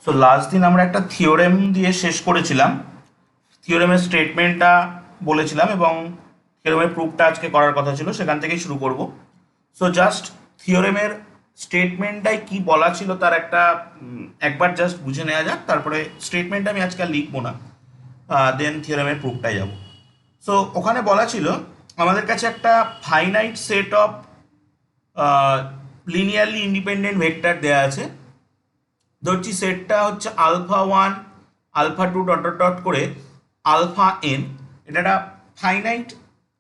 So last দিন আমরা একটা থিওরেম দিয়ে শেষ করেছিলাম, থিওরেমের স্টেটমেন্টটা বলেছিলাম এবং থিওরেমের প্রুফটা আজকে করার কথা ছিল, সেখান থেকেই শুরু করব। সো জাস্ট থিওরেমের স্টেটমেন্টটাই কি বলা ছিল তার একটা একবার জাস্ট বুঝে নেওয়া যাক, তারপরে স্টেটমেন্টটা আমি আজকে আর লিখবো না, দেন থিওরেমের প্রুফটাই যাব। সো ওখানে বলা ছিল আমাদের কাছে একটা finite set of linearly independent vector দেওয়া আছে। ধরছি সেটটা হচ্ছে alpha one alpha two dot dot dot করে আলফা এন। এটা একটা ফাইনাইট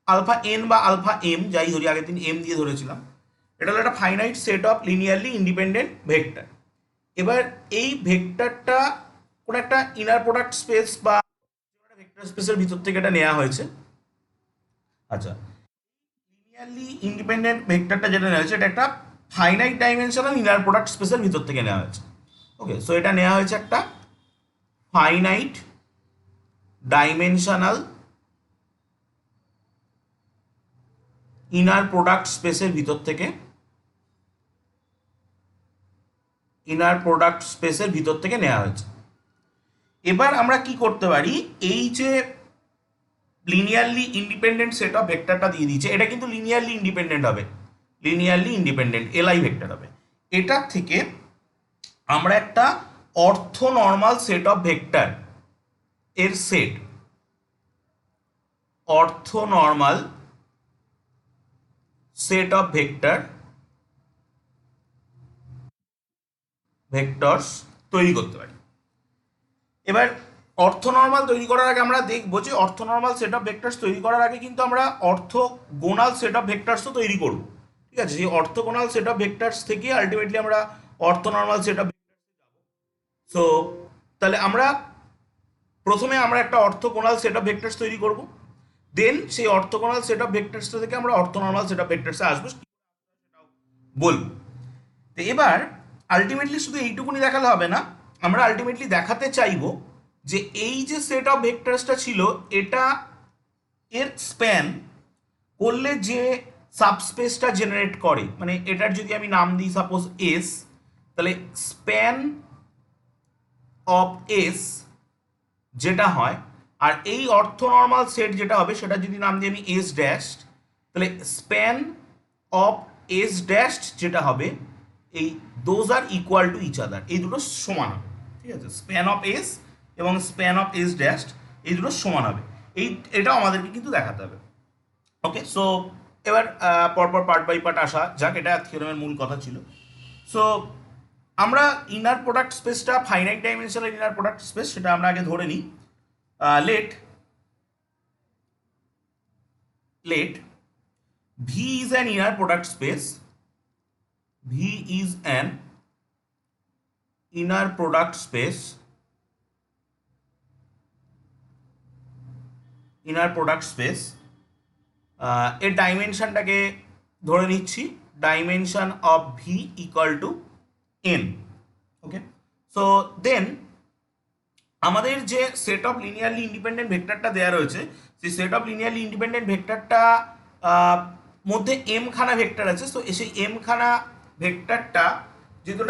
আলফা এন বা আলফা এম যাই ধরি, আগের দিন এম দিয়ে ধরেছিলাম। এটা হলো একটা finite set of linearly independent vector. এবার এই ভেক্টরটা কোনো একটা ইনার প্রোডাক্ট স্পেস বা ভেক্টর স্পেসের ভিতর থেকে এটা নেওয়া হয়েছে। আচ্ছা, লিনিয়ারলি ইন্ডিপেন্ডেন্ট ভেক্টরটা যেটা নেওয়া হয়েছে এটা একটা ফাইনাইট ডাইমেনশনাল ইনার প্রোডাক্ট স্পেসের ভিতর থেকে নেওয়া হয়েছে। ওকে, সো এটা নেওয়া হয়েছে একটা ফাইনাইট ডাইমেনশনাল ইনার প্রোডাক্ট স্পেসের ভিতর থেকে, ইনার প্রোডাক্ট স্পেসের ভিতর থেকে নেওয়া হয়েছে। এবার আমরা কি করতে পারি, এই যে লিনিয়ারলি ইন্ডিপেন্ডেন্ট সেট অফ ভেক্টরটা দিয়ে দিয়েছে, এটা কিন্তু লিনিয়ারলি ইন্ডিপেন্ডেন্ট হবে, লিনিয়ারলি ইন্ডিপেন্ডেন্ট এলআই ভেক্টর হবে। এটার থেকে আমরা একটা অর্থ নর্মাল সেট অফ ভেক্টর এর সেট, অর্থ নর্মাল সেট অফ ভেক্টরস তৈরি করতে পারি। এবার অর্থনর্মাল তৈরি করার আগে আমরা দেখবো যে অর্থনর্মাল সেট অফ ভেক্টরস তৈরি করার আগে কিন্তু আমরা অর্থগোনাল সেট অফ ভেক্টরসও তৈরি করব। ঠিক আছে, সেই অর্থগোনাল সেট অফ ভেক্টরস থেকে আলটিমেটলি আমরা অর্থনর্মাল সেট অফ। সো তাহলে আমরা প্রথমে আমরা একটা অর্থগোনাল সেট অফ ভেক্টরস তৈরি করব, দেন সেই অর্থগোনাল সেট অফ ভেক্টরস থেকে আমরা অর্থনর্মাল সেট অফ ভেক্টরসে আসবো বলবো। তো এবার আলটিমেটলি শুধু এইটুকুনি দেখালে হবে না, আমরা আলটিমেটলি দেখাতে চাইবো যে এই যে সেট অফ ভেক্টরসটা ছিল এটা এর স্প্যান করলে যে সাবস্পেসটা জেনারেট করে, মানে এটার যদি আমি নাম দিই সাপোজ এস, তাহলে স্প্যান অফ এস যেটা হয়, আর এই অর্থনর্মাল সেট যেটা হবে সেটা যদি নাম দিই আমি এস ড্যাশ, তাহলে স্প্যান অফ এস ড্যাশ যেটা হবে, এই those are equal to each other, এই দুটো সমান হবে। ঠিক আছে, স্প্যান অফ এস এবং স্প্যান অফ এস ড্যাশ এই দুটো সমান হবে। এটাও আমাদেরকে কিন্তু দেখাতে হবে। ওকে, সো এবার পরপর পার্ট বাই পার্ট আসা যাক, এটা থিওরেমের মূল কথা ছিল। সো আমরা ইনার প্রোডাক্ট স্পেসটা finite dimensional inner product space সেটা আমরা আগে ধরে নিই। Let let V is an inner product space, V is an inner product space, inner product space. এর ডাইমেনশনটাকে ধরে নিচ্ছি dimension of V equal to n. Okay, so then আমাদের যে সেট অফ লিনিয়ারলি ইন্ডিপেন্ডেন্ট ভেক্টরটা দেওয়া রয়েছে, সেই সেট অফ লিনিয়ারলি ইন্ডিপেন্ডেন্ট ভেক্টরটা মধ্যে এম খানা ভেক্টর আছে। সো সেই এম খানা ভেক্টরটা যেহেতু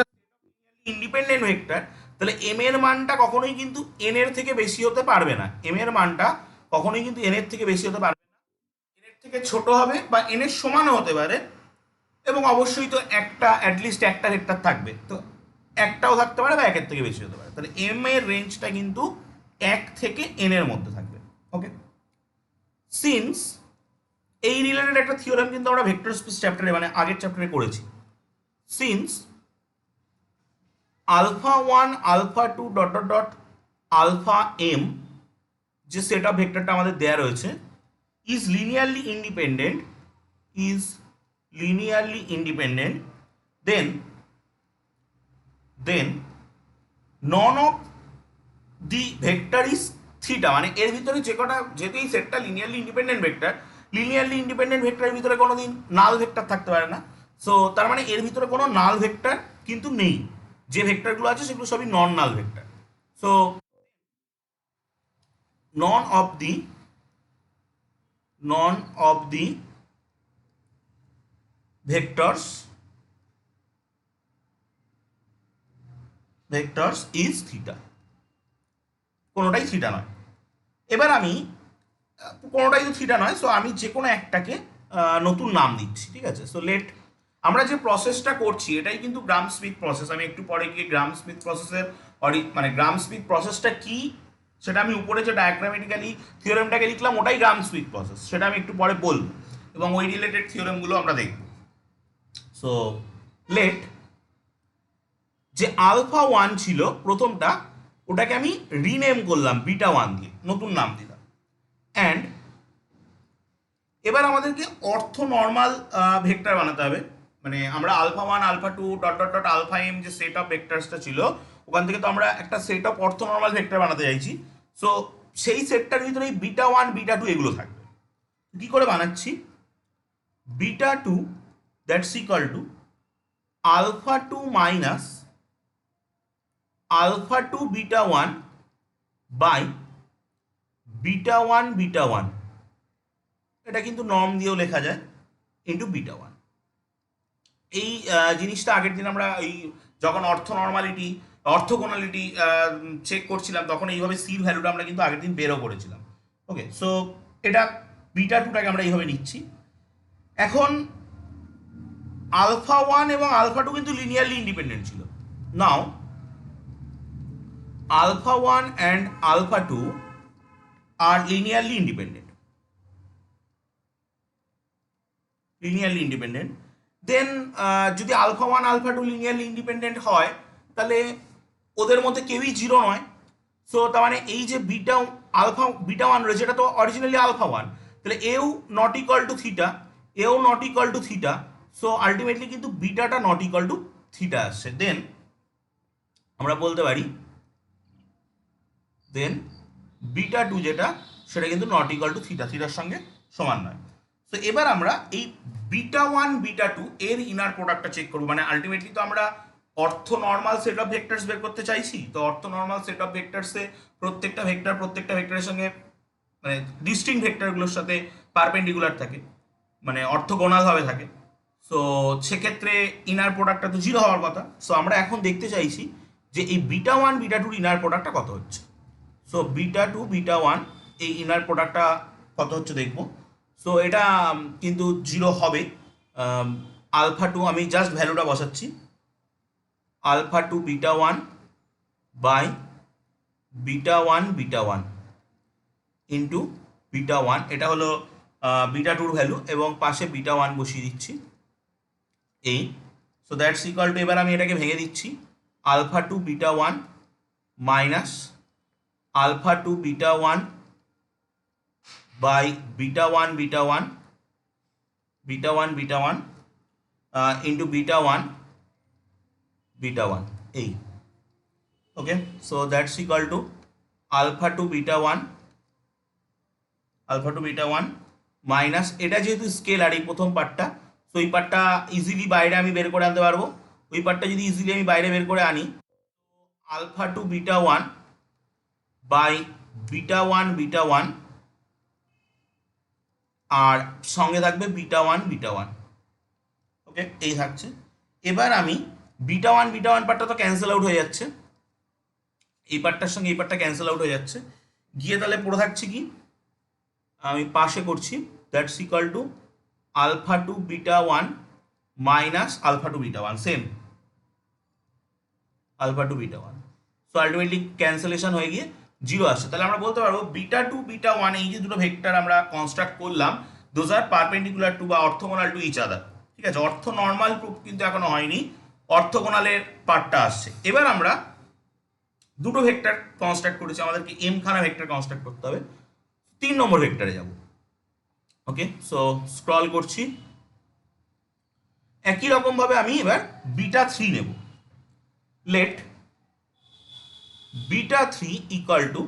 ইন্ডিপেন্ডেন্ট ভেক্টর, তাহলে এম এর মানটা কখনোই কিন্তু এন এর থেকে বেশি হতে পারবে না, এম এর মানটা কখনোই কিন্তু এন এর থেকে বেশি হতে পারবে না, এন এর থেকে ছোট হবে বা এন এর সমানও হতে পারে। এবং অবশ্যই তো একটা অ্যাটলিস্ট একটা ভেক্টর থাকবে, তো একটাও থাকতে পারে বা একের থেকে বেশি হতে পারে, তাহলে এম এর রেঞ্জটা কিন্তু এক থেকে এন এর মধ্যে থাকবে। ওকে, সিন্স এই রিলেটেড একটা থিওরেম কিন্তু আমরা ভেক্টর স্পেস চ্যাপ্টারে মানে আগের চ্যাপ্টারে করেছি। Since alpha one alpha two dot dot dot alpha m যে সেট অফ ভেক্টরটা আমাদের দেয়া রয়েছে is linearly independent, is linearly independent, then none of the vector is theta, মানে এর ভিতরে যে কটা, যেহেতু এই সেটটা linearly independent vector, linearly independent ভেক্টরের ভিতরে কোনোদিন নাল ভেক্টর থাকতে পারে না। সো তার মানে এর ভিতরে কোনো নাল ভেক্টর কিন্তু নেই, যে ভেক্টরগুলো আছে সেগুলো সবই non null vector. So none of the vectors vectors is theta, কোনোটাই থিটা নয়। এবার আমি কোনোটাই তো থিটা নয়, সো আমি যে কোনো একটাকে নতুন নাম দিচ্ছি, ঠিক আছে। সো লেট, আমরা যে প্রসেসটা করছি এটাই কিন্তু গ্রাম স্মিথ প্রসেস। আমি একটু পরে গিয়ে গ্রাম স্মিথ প্রসেসের মানে গ্রাম স্মিথ প্রসেসটা কি সেটা আমি উপরে যে ডায়াগ্রামেটিক্যালি থিওরেমটাকে লিখলাম ওটাই গ্রাম স্মিথ প্রসেস, সেটা আমি একটু পরে বলবো এবং ওই রিলেটেড থিওরেমগুলো আমরা দেখব। সো লেট, যে আলফা ওয়ান ছিল প্রথমটা, ওটাকে আমি রিনেম করলাম বিটা ওয়ান দিয়ে, নতুন নাম দিলাম। অ্যান্ড এবার আমাদেরকে অর্থ নর্মাল ভেক্টর বানাতে হবে। মানে আমরা alpha one alpha two dot dot dot alpha m যে সেট অফ ভেক্টরসটা ছিল ওখান থেকে তো আমরা একটা set of orthonormal vector বানাতে চাইছি। সো সেই সেটটার ভিতরে এই বিটা ওয়ান বিটা টু এগুলো থাকবে। কি করে বানাচ্ছি? Beta two that's equal to alpha two minus alpha two beta one by beta one beta one, এটা কিন্তু নর্ম দিয়েও লেখা যায়, ইন্টু বিটা ওয়ান। এই জিনিসটা আগের দিন আমরা এই যখন অর্থগোনালিটি চেক করছিলাম তখন এইভাবে সির ভ্যালুটা আমরা কিন্তু আগের দিন বেরও করেছিলাম। ওকে, সো এটা বিটা টুটাকে আমরা এইভাবে নিচ্ছি। এখন আলফা ওয়ান এবং আলফা টু কিন্তু লিনিয়ারলি ইন্ডিপেন্ডেন্ট ছিল। Now alpha one and alpha two are linearly independent, then যদি alpha one alpha two linearly independent হয় তাহলে ওদের মধ্যে কেউই জিরো নয়। সো তার মানে এই যে বিটা ওয়ান রয়েছে এটা তো অরিজিনালি আলফা ওয়ান, তাহলে এও নট ইকাল টু থিটা, এও not equal to theta. So ultimately কিন্তু বিটাটা নট ইকাল টু থিটা আসছে। দেন আমরা বলতে পারি দেন বিটা টু যেটা সেটা কিন্তু নট ইকাল টু থিটা, থিটার সঙ্গে সমান নয়। তো এবার আমরা এই বিটা ওয়ান বিটা টু এর ইনার প্রোডাক্টটা চেক করবো। মানে আলটিমেটলি তো আমরা অর্থ নর্মাল সেট অফ ভেক্টরস বের করতে চাইছি। তো অর্থ নর্মাল সেট অফ ভেক্টরসে প্রত্যেকটা ভেক্টরের সঙ্গে মানে ডিস্টিংক্ট ভেক্টরগুলোর সাথে পারপেন্ডিকুলার থাকে, মানে অর্থগোনালভাবে থাকে। সো সেক্ষেত্রে ইনার প্রোডাক্টটা তো জিরো হওয়ার কথা। সো আমরা এখন দেখতে চাইছি যে এই বিটা ওয়ান বিটা টুর ইনার প্রোডাক্টটা কত হচ্ছে। So beta two beta one এই ইনার প্রোডাক্টটা কত হচ্ছে দেখবো। সো এটা কিন্তু জিরো হবে। আলফা টু আমি জাস্ট ভ্যালুটা বসাচ্ছি, alpha two beta one by beta one into beta one, এটা হলো বিটা টুর ভ্যালু এবং পাশে বিটা ওয়ান বসিয়ে দিচ্ছি এই। সো দ্যাটস ইকুয়াল টু, এবার আমি এটাকে ভেঙে দিচ্ছি, alpha two beta one minus alpha two beta one by beta one into beta one এই। Okay, so that's equal to alpha two beta one minus, এটা যেহেতু স্কেলার এই প্রথম পার্টটা, সো এই পার্টটা ইজিলি বাইরে আমি বের করে আনতে পারবো। ওই পার্টটা যদি ইজিলি আমি বাইরে বের করে আনি, alpha two beta one by beta one আর সঙ্গে থাকবে বিটা ওয়ান। ওকে, এই থাকছে। এবার আমি বিটা ওয়ান পার্টটা তো ক্যান্সেল আউট হয়ে যাচ্ছে, এই পার্টটার সঙ্গে এই পার্টটা ক্যান্সেল আউট হয়ে যাচ্ছে, গিয়ে তাহলে পড়ে থাকছে কি, আমি পাশে করছি, that's equal to alpha two beta one minus alpha two beta one, same alpha two beta one. So ultimately cancellation হয়ে গিয়ে জিরো আসছে। তাহলে আমরা বলতে পারবো বিটা টু বিটা ওয়ান এই যে দুটো ভেক্টর আমরা কনস্ট্রাক্ট করলাম, দোজ আর পারপেন্ডিকুলার টু বা অর্থোগোনাল টু ইচ আদার। ঠিক আছে, অর্থ নর্মাল প্রুফ কিন্তু এখনো হয়নি, অর্থোগোনালের পার্টটা আসছে। এবার আমরা দুটো ভেক্টর কনস্ট্রাক্ট করেছি, আমাদেরকে এম খানা ভেক্টর কনস্ট্রাক্ট করতে হবে। 3 নম্বর ভেক্টরে যাব। ওকে, সো স্ক্রল করছি, একই রকম ভাবে আমি এবার বিটা থ্রি নেব। Let beta three equal to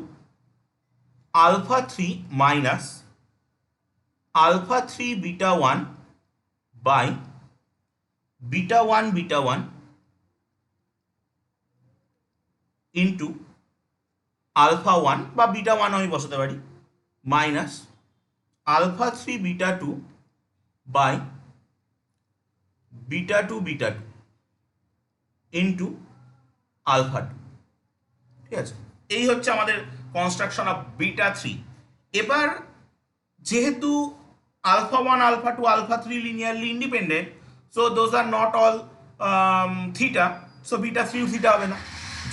alpha three minus alpha three beta one by beta one into alpha one বা বিটা ওয়ান আমি বসাতে পারি minus alpha three beta two by beta two into alpha two. ঠিক আছে, এই হচ্ছে আমাদের construction of beta three. এবার যেহেতু alpha one alpha two alpha three linearly independent, so those are not all theta, so beta থ্রিও theta হবে না।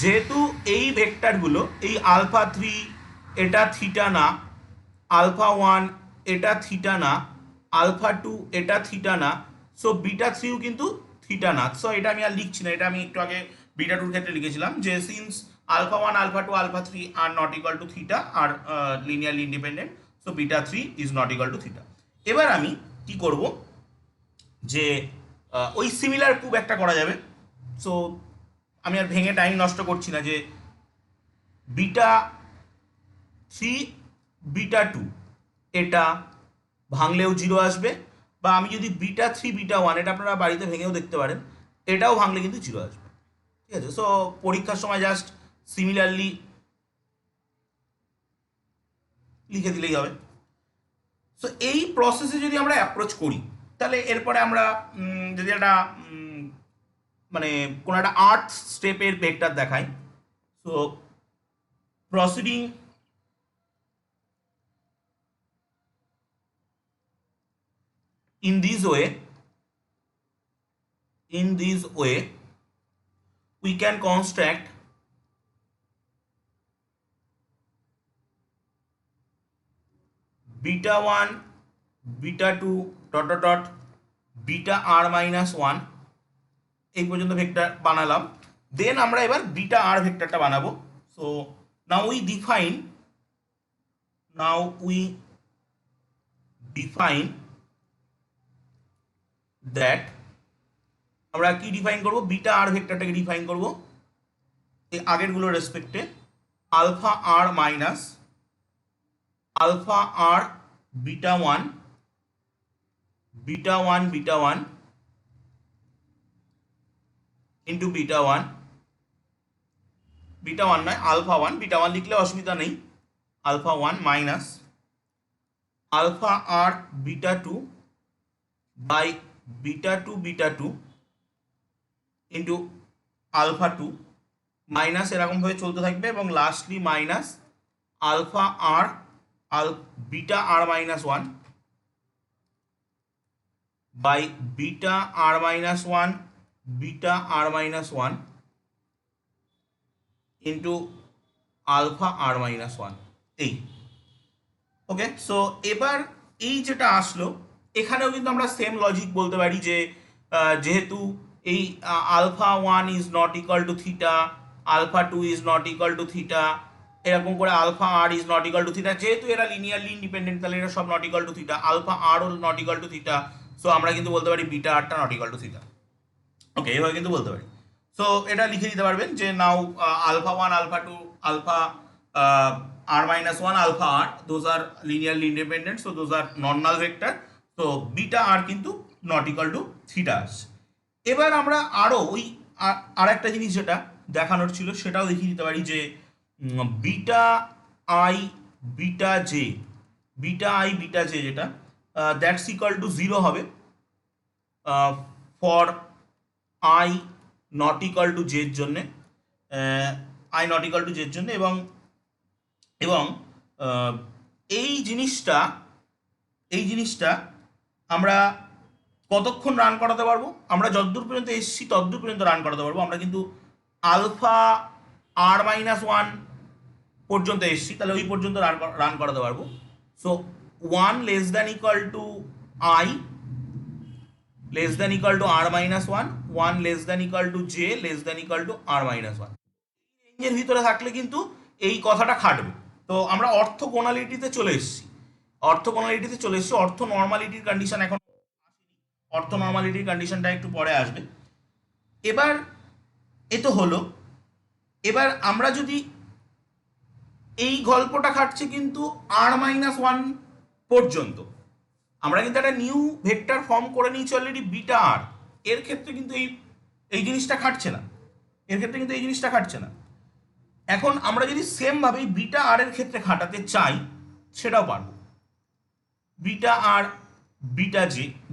যেহেতু এই ভেক্টরগুলো, এই আলফা থ্রি এটা থিটা না, আলফা ওয়ান এটা থিটা না, আলফা টু এটা থিটা না, সো বিটা থ্রিও কিন্তু থিটা না। সো এটা আমি আর লিখছি না, এটা আমি একটু আগে বিটা টুর ক্ষেত্রে লিখেছিলাম যে since alpha one alpha two alpha three are not equal to theta are linearly independent, so beta three is not equal to theta. এবার আমি কি করব যে ওই সিমিলার প্রুফ একটা করা যাবে। সো আমি আর ভেঙে টাইম নষ্ট করছি না, যে বিটা থ্রি বিটা টু এটা ভাঙলেও জিরো আসবে, বা আমি যদি বিটা থ্রি বিটা ওয়ান, এটা আপনারা বাড়িতে ভেঙেও দেখতে পারেন, এটাও ভাঙলে কিন্তু জিরো আসবে। ঠিক আছে, সো পরীক্ষার সময় জাস্ট সিমিলারলি লিখে দিলেই হবে। সো এই প্রসেসে যদি আমরা অ্যাপ্রোচ করি, তাহলে এরপরে আমরা যদি একটা মানে কোনো একটা আর্ট স্টেপের ভেক্টর দেখাই, so proceeding in this way we can construct beta 1 beta 2 dot dot dot beta r minus 1 এই পর্যন্ত ভেক্টর বানালাম। দেন আমরা এবার বিটা আর ভেক্টরটা বানাবো। So now we define that, আমরা কি ডিফাইন করব, বিটা আর ভেক্টরটাকে ডিফাইন করব এই আগেরগুলোর রেসপেক্টে, alpha r minus alpha r beta one beta one beta one into beta one, beta one নয় আলফা ওয়ান, বিটা ওয়ান লিখলে অসুবিধা নেই, alpha one minus alpha r beta two by beta two into alpha two, minus এরকমভাবে চলতে থাকবে, এবং lastly minus alpha r beta r minus one by beta r minus one beta r minus one into alpha r minus one. এই okay, so এবার এই যেটা আসলো, এখানেও কিন্তু আমরা সেম লজিক বলতে পারি যে যেহেতু এই alpha one is not equal to theta, alpha two is not equal to theta, এরকম করে alpha r is not equal to theta, যেহেতু এরা লিনিয়ারলি ইন্ডিপেন্ডেন্ট, তাহলে এরা সব not equal to theta, alpha r ও not equal to theta, so আমরা কিন্তু বলতে পারি বিটা আরটা not equal to theta. Okay, এভাবে কিন্তু বলতে পারি। সো এটা লিখে দিতে পারবেন যে now alpha one alpha two alpha r minus 1 alpha r, those are linearly independent, so those are non-null vector, so beta r কিন্তু not equal to theta আসছে। এবার আমরা আরও ওই আর একটা জিনিস যেটা দেখানোর ছিল সেটাও দেখিয়ে দিতে পারি, যে বিটা আই বিটা জে যেটা দ্যাটস ইকুয়াল টু জিরো হবে for I not equal to জের জন্যে, আই নট ইকুয়াল টু জের জন্য, এবং এই জিনিসটা আমরা কতক্ষণ রান করাতে পারবো, আমরা যতদূর পর্যন্ত এসছি ততদূর পর্যন্ত রান করাতে পারবো। আমরা কিন্তু আলফা আর মাইনাস ওয়ান পর্যন্ত এসছি, তাহলে ওই পর্যন্ত রান করাতে পারবো। So one less than equal to i less than equal to r minus one less than equal to j less than equal to r minus one, রেঞ্জের ভিতরে থাকলে কিন্তু এই কথাটা খাটবে। তো আমরা অর্থোগোনালিটিতে চলে এসেছি, অর্থ নর্মালিটির কন্ডিশন এখন, অর্থ নর্মালিটির কন্ডিশনটা একটু পরে আসবে। এবার এ তো হলো, এবার আমরা যদি এই গল্পটা খাটছে কিন্তু আর মাইনাস ওয়ান পর্যন্ত, আমরা কিন্তু একটা নিউ ভেক্টর ফর্ম করে নিয়েছি অলরেডি বিটা আর, এর ক্ষেত্রে কিন্তু এই জিনিসটা খাটছে না, এখন আমরা যদি সেমভাবে বিটা আর এর ক্ষেত্রে খাটাতে চাই সেটাও পারবো, বিটা আর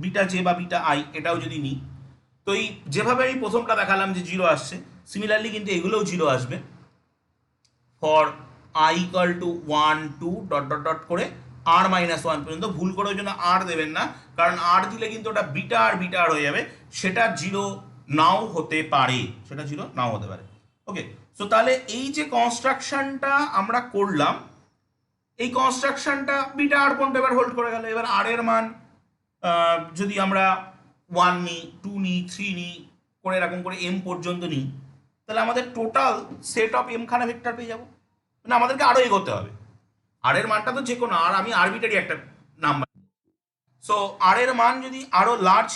বিটা জে বা বিটা আই এটাও যদি নিই, তো যেভাবে আমি প্রথমটা দেখালাম যে জিরো আসছে, সিমিলারলি কিন্তু এগুলোও জিরো আসবে। For I equal to 1 2 dot dot dot করে আর মাইনাস 1 পর্যন্ত। ভুল করে ওই জন্য আর দেবেন না, কারণ আর দিলে কিন্তু ওটা বিটা আর বিটা আর হয়ে যাবে, সেটা জিরো নাও হতে পারে, সেটা জিরো নাও হতে পারে। ওকে, সো তাহলে এই যে কনস্ট্রাকশনটা আমরা করলাম, এই কনস্ট্রাকশনটা বিটা আর কোনটা এবার হোল্ড করে গেল। এবার আর এর মান যদি আমরা 1 নিই, 2 নিই, 3 নিই করে এরকম করে এম পর্যন্ত নিই, তাহলে আমাদের টোটাল সেট অফ এম খানা ভেক্টর পেয়ে যাবো। মানে আমাদেরকে আরও এগোতে হবে। আর এর মানটা তো যে কোনো আর, আমি আরবিটারি একটা নাম্বার, সো আর এর মান যদি আরও লার্জ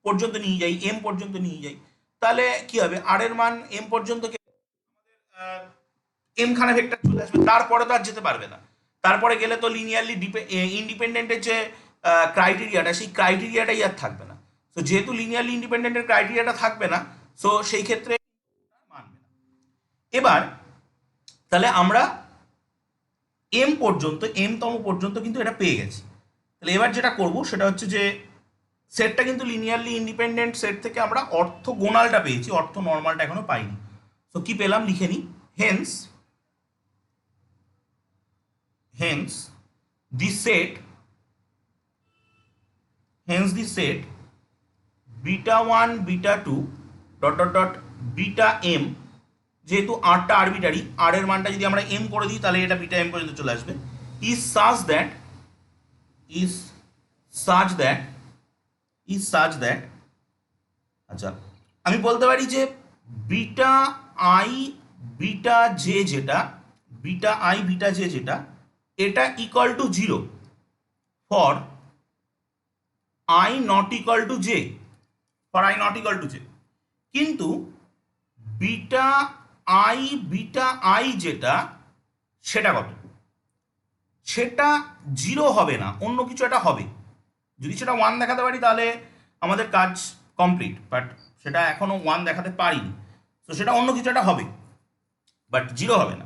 পর্যন্ত নিয়ে যাই, এম পর্যন্ত নিয়ে যাই, তাহলে কি হবে, আর এর মান এম পর্যন্ত এম খানা ভেক্টর চলে আসবে, তারপরে তো আর যেতে পারবে না। তারপরে গেলে তো লিনিয়ারলি ইন্ডিপেন্ডেন্টের যে ক্রাইটেরিয়াটা, সেই ক্রাইটেরিয়াটাই আর থাকবে না। তো যেহেতু লিনিয়ারলি ইন্ডিপেন্ডেন্টের ক্রাইটেরিয়াটা থাকবে না, সো সেই ক্ষেত্রে মানবে না। এবার তাহলে আমরা এম পর্যন্ত, এম তম পর্যন্ত কিন্তু এটা পেয়ে গেছি। তাহলে এবার যেটা করব সেটা হচ্ছে যে সেটটা কিন্তু লিনিয়ারলি ইন্ডিপেন্ডেন্ট সেট থেকে আমরা অর্থগোনালটা পেয়েছি, অর্থ নর্মালটা এখনো পাইনি। তো কি পেলাম লিখে নিই, hence the set beta 1 beta 2 dot dot dot beta m, যেহেতু আরটা আরবিটারি, আর এর মানটা যদি আমরা এম করে দিই তাহলে এটা বিটা এম পর্যন্ত চলে আসবে, ইজ সাচ দ্যাট আচ্ছা আমি বলতে পারি যে বিটা আই বিটা জে যেটা, বিটা আই বিটা জে যেটা, এটা equal to 0 for I not equal to J, কিন্তু বিটা আই যেটা, সেটা কত, সেটা 0 হবে না, অন্য কিছু একটা হবে। যদি সেটা 1 দেখাতে পারি তাহলে আমাদের কাজ কমপ্লিট, বাট সেটা এখনো 1 দেখাতে পারিনি, তো সেটা অন্য কিছু একটা হবে, বাট 0 হবে না।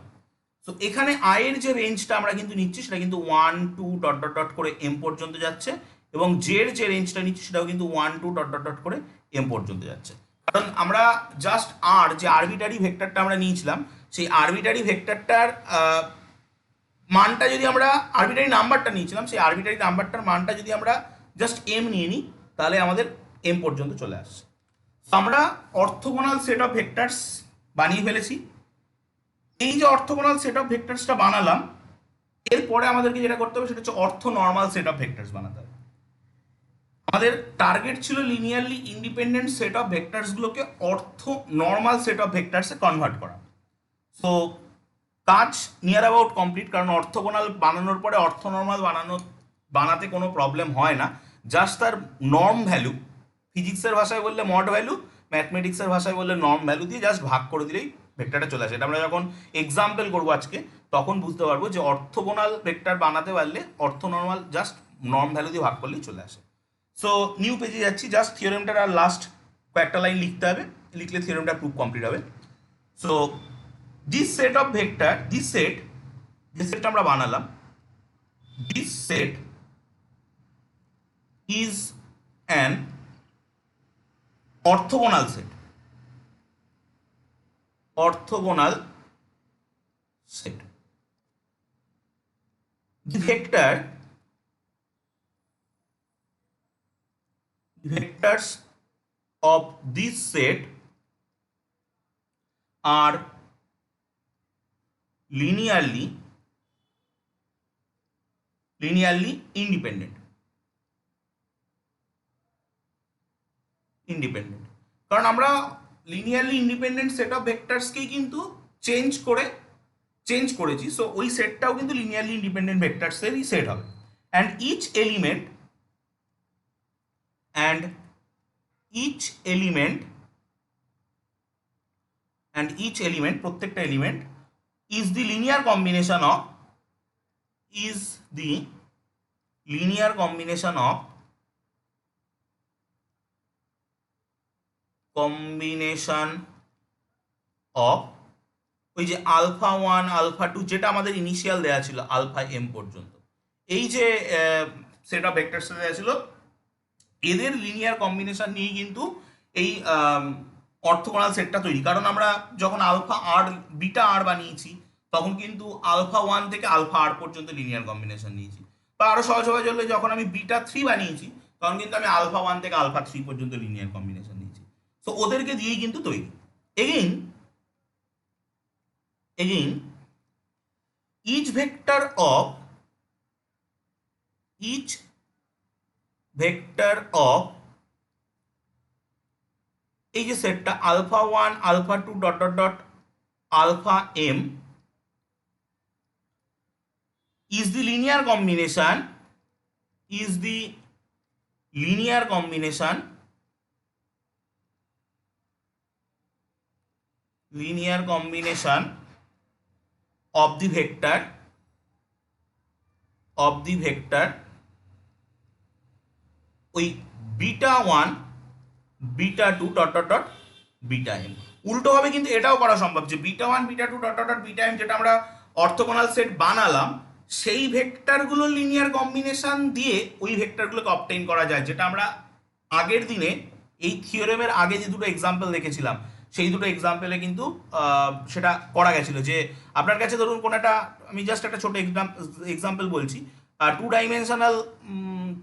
তো এখানে আয়ের যে রেঞ্জটা আমরা কিন্তু নিচ্ছি সেটা কিন্তু 1 2 ডট ডট ডট করে এম পর্যন্ত যাচ্ছে, এবং জের যে রেঞ্জটা নিচ্ছি সেটাও কিন্তু 1 2 ডট ডট ডট করে এম পর্যন্ত যাচ্ছে। কারণ আমরা জাস্ট আর যে আরবিটারি ভেক্টরটা আমরা নিয়েছিলাম, সেই আরবিটারি ভেক্টরটার মানটা যদি আমরা, আরবিটারি নাম্বারটা নিয়েছিলাম, সেই আরবিটারি নাম্বারটার মানটা যদি আমরা জাস্ট এম নিয়ে নিই, তাহলে আমাদের এম পর্যন্ত চলে আসছে। আমরা অর্থোগোনাল সেট অফ ভেক্টরস বানিয়ে ফেলেছি। এই যে অর্থোগোনাল সেট অফ ভেক্টরসটা বানালাম, এরপরে আমাদেরকে যেটা করতে হবে সেটা হচ্ছে অর্থ নর্মাল সেট অফ ভেক্টরস বানাতে হবে। আমাদের টার্গেট ছিল লিনিয়ারলি ইন্ডিপেন্ডেন্ট সেট অফ ভেক্টরসগুলোকে অর্থ নর্মাল সেট অফ ভেক্টরসে কনভার্ট করা। সো কাজ নিয়ার অ্যাবাউট কমপ্লিট, কারণ অর্থোগোনাল বানানোর পরে অর্থ নর্মাল বানাতে কোনো প্রবলেম হয় না। জাস্ট তার নর্ম ভ্যালু, ফিজিক্সের ভাষায় বললে মড ভ্যালু, ম্যাথমেটিক্সের ভাষায় বললে নর্ম ভ্যালু দিয়ে জাস্ট ভাগ করে দিলেই ভেক্টরটা চলে আসে। এটা আমরা যখন এক্সাম্পল করবো আজকে, তখন বুঝতে পারবো যে অর্থোগোনাল ভেক্টর বানাতে পারলে অর্থ নর্মাল জাস্ট নর্ম ভ্যালু দিয়ে ভাগ করলেই চলে আসে। সো নিউ পেজে যাচ্ছি, জাস্ট থিওরেমটার আর লাস্ট কয়েকটা লাইন লিখতে হবে, লিখলে থিওরেমটা প্রুফ কমপ্লিট হবে। So this set of vector, this set আমরা বানালাম, this set is an orthogonal set, the vectors of this set are linearly independent, কারণ আমরা লিনিয়ারলি ইন্ডিপেন্ডেন্ট সেট অফ ভেক্টরসকেই কিন্তু চেঞ্জ করেছি, সো ওই সেটটাও কিন্তু লিনিয়ারলি ইন্ডিপেন্ডেন্ট ভেক্টরসেরই সেট হবে। অ্যান্ড ইচ এলিমেন্ট প্রত্যেকটা element is the linear combination of ওই যে আলফা 1 আলফা 2 যেটা আমাদের ইনিশিয়াল দেওয়া ছিল আলফা এম পর্যন্ত, এই যে সেট অফ ভেক্টরস দেওয়া ছিল, এদের লিনিয়ার কম্বিনেশন নিয়ে কিন্তু এই অর্থোগোনাল সেটটা তৈরি। কারণ আমরা যখন আলফা আর বিটা আর বানিয়েছি, তখন কিন্তু আলফা 1 থেকে আলফা আর পর্যন্ত লিনিয়ার কম্বিনেশন নিয়েছি। বা আরো সহজভাবে বললে যখন আমি বিটা 3 বানিয়েছি তখন কিন্তু আমি আলফা 1 থেকে আলফা 3 পর্যন্ত লিনিয়ার কম্বিনেশন নিয়েছি। সো ওদেরকে দিয়েই কিন্তু তৈরি। Again each vector of each vector of এই যে সেটটা alpha 1 alpha 2 dot dot dot alpha m is the linear combination is the linear combination of the vector ওই beta 1 beta 2 dot dot dot beta m। উল্টোভাবে কিন্তু এটাও করা সম্ভব যে beta 1 beta 2 dot dot dot beta m যেটা আমরা orthogonal set বানালাম সেই ভেক্টরগুলো লিনিয়ার কম্বিনেশন দিয়ে ওই ভেক্টরগুলোকে অবটেইন করা যায়, যেটা আমরা আগের দিনে এই থিওরেমের আগে যে দুটো এক্সাম্পল দেখেছিলাম সেই দুটো এক্সাম্পলে কিন্তু সেটা করা গেছিল। যে আপনার কাছে ধরুন কোনো একটা, আমি জাস্ট একটা ছোট এক্সাম্পল বলছি, 2 ডাইমেনশনাল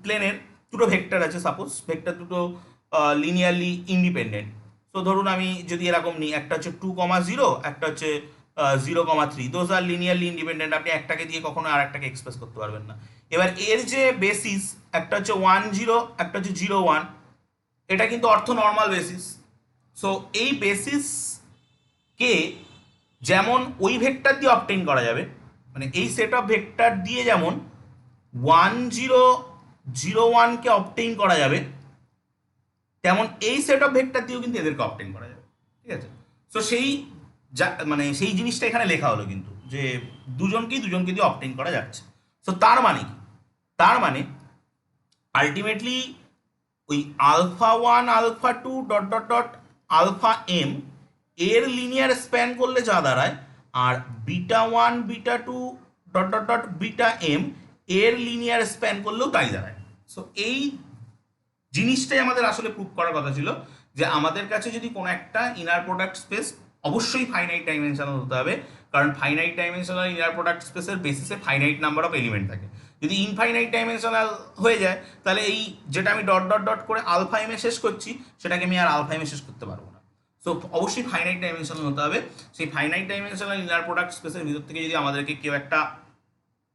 প্লেনের দুটো ভেক্টর আছে, সাপোজ ভেক্টর দুটো লিনিয়ারলি ইন্ডিপেন্ডেন্ট। তো ধরুন আমি যদি এরকম নিই, একটা হচ্ছে 2,0, একটা হচ্ছে 0,3, দোজ আর লিনিয়ারলি ইন্ডিপেন্ডেন্ট। আপনি একটাকে দিয়ে কখনো আর একটাকে এক্সপ্রেস করতে পারবেন না। এবার এর যে বেসিস, একটা হচ্ছে 1,0, একটা হচ্ছে 0,1, এটা কিন্তু অর্থ নর্মাল বেসিস। সো এই বেসিসকে যেমন ওই ভেক্টর দিয়ে অবটেইন করা যাবে, মানে এই সেট অফ ভেক্টর দিয়ে যেমন 1,0,0,1কে অবটেইন করা যাবে, তেমন এই সেট অফ ভেক্টর দিয়েও কিন্তু এদেরকে অবটেইন করা যাবে। ঠিক আছে? সো সেই মানে সেই জিনিসটা এখানে লেখা হলো কিন্তু, যে দুজনকে দিয়ে অবটেইন করা যাচ্ছে। সো তার মানে কি? তার মানে আলটিমেটলি ওই alpha 1 alpha 2 dot dot dot alpha m এর লিনিয়ার স্প্যান করলে যা দাঁড়ায়, আর beta 1 beta 2 dot dot dot beta m এর লিনিয়ার স্প্যান করলেও তাই দাঁড়ায়। সো এই জিনিসটাই আমাদের আসলে প্রুভ করার কথা ছিল, যে আমাদের কাছে যদি কোনো একটা ইনার প্রোডাক্ট স্পেস অবশ্যই ফাইনাইট ডাইমেনশনাল হতে হবে, কারণ ফাইনাইট ডাইমেনশনাল ইনার প্রোডাক্ট স্পেসের বেসিসে ফাইনাইট নাম্বার অফ এলিমেন্ট থাকে। যদি ইনফাইনাইট ডাইমেনশনাল হয়ে যায় তাহলে এই যেটা আমি ডট ডট ডট করে আলফা এম এ শেষ করছি সেটাকে আমি আর আলফা এম এ শেষ করতে পারবো না। সো অবশ্যই ফাইনাইট ডাইমেনশনাল হতে হবে। সেই ফাইনাইট ডাইমেনশনাল ইনার প্রোডাক্ট স্পেসের ভিতর থেকে যদি আমাদেরকে কেউ একটা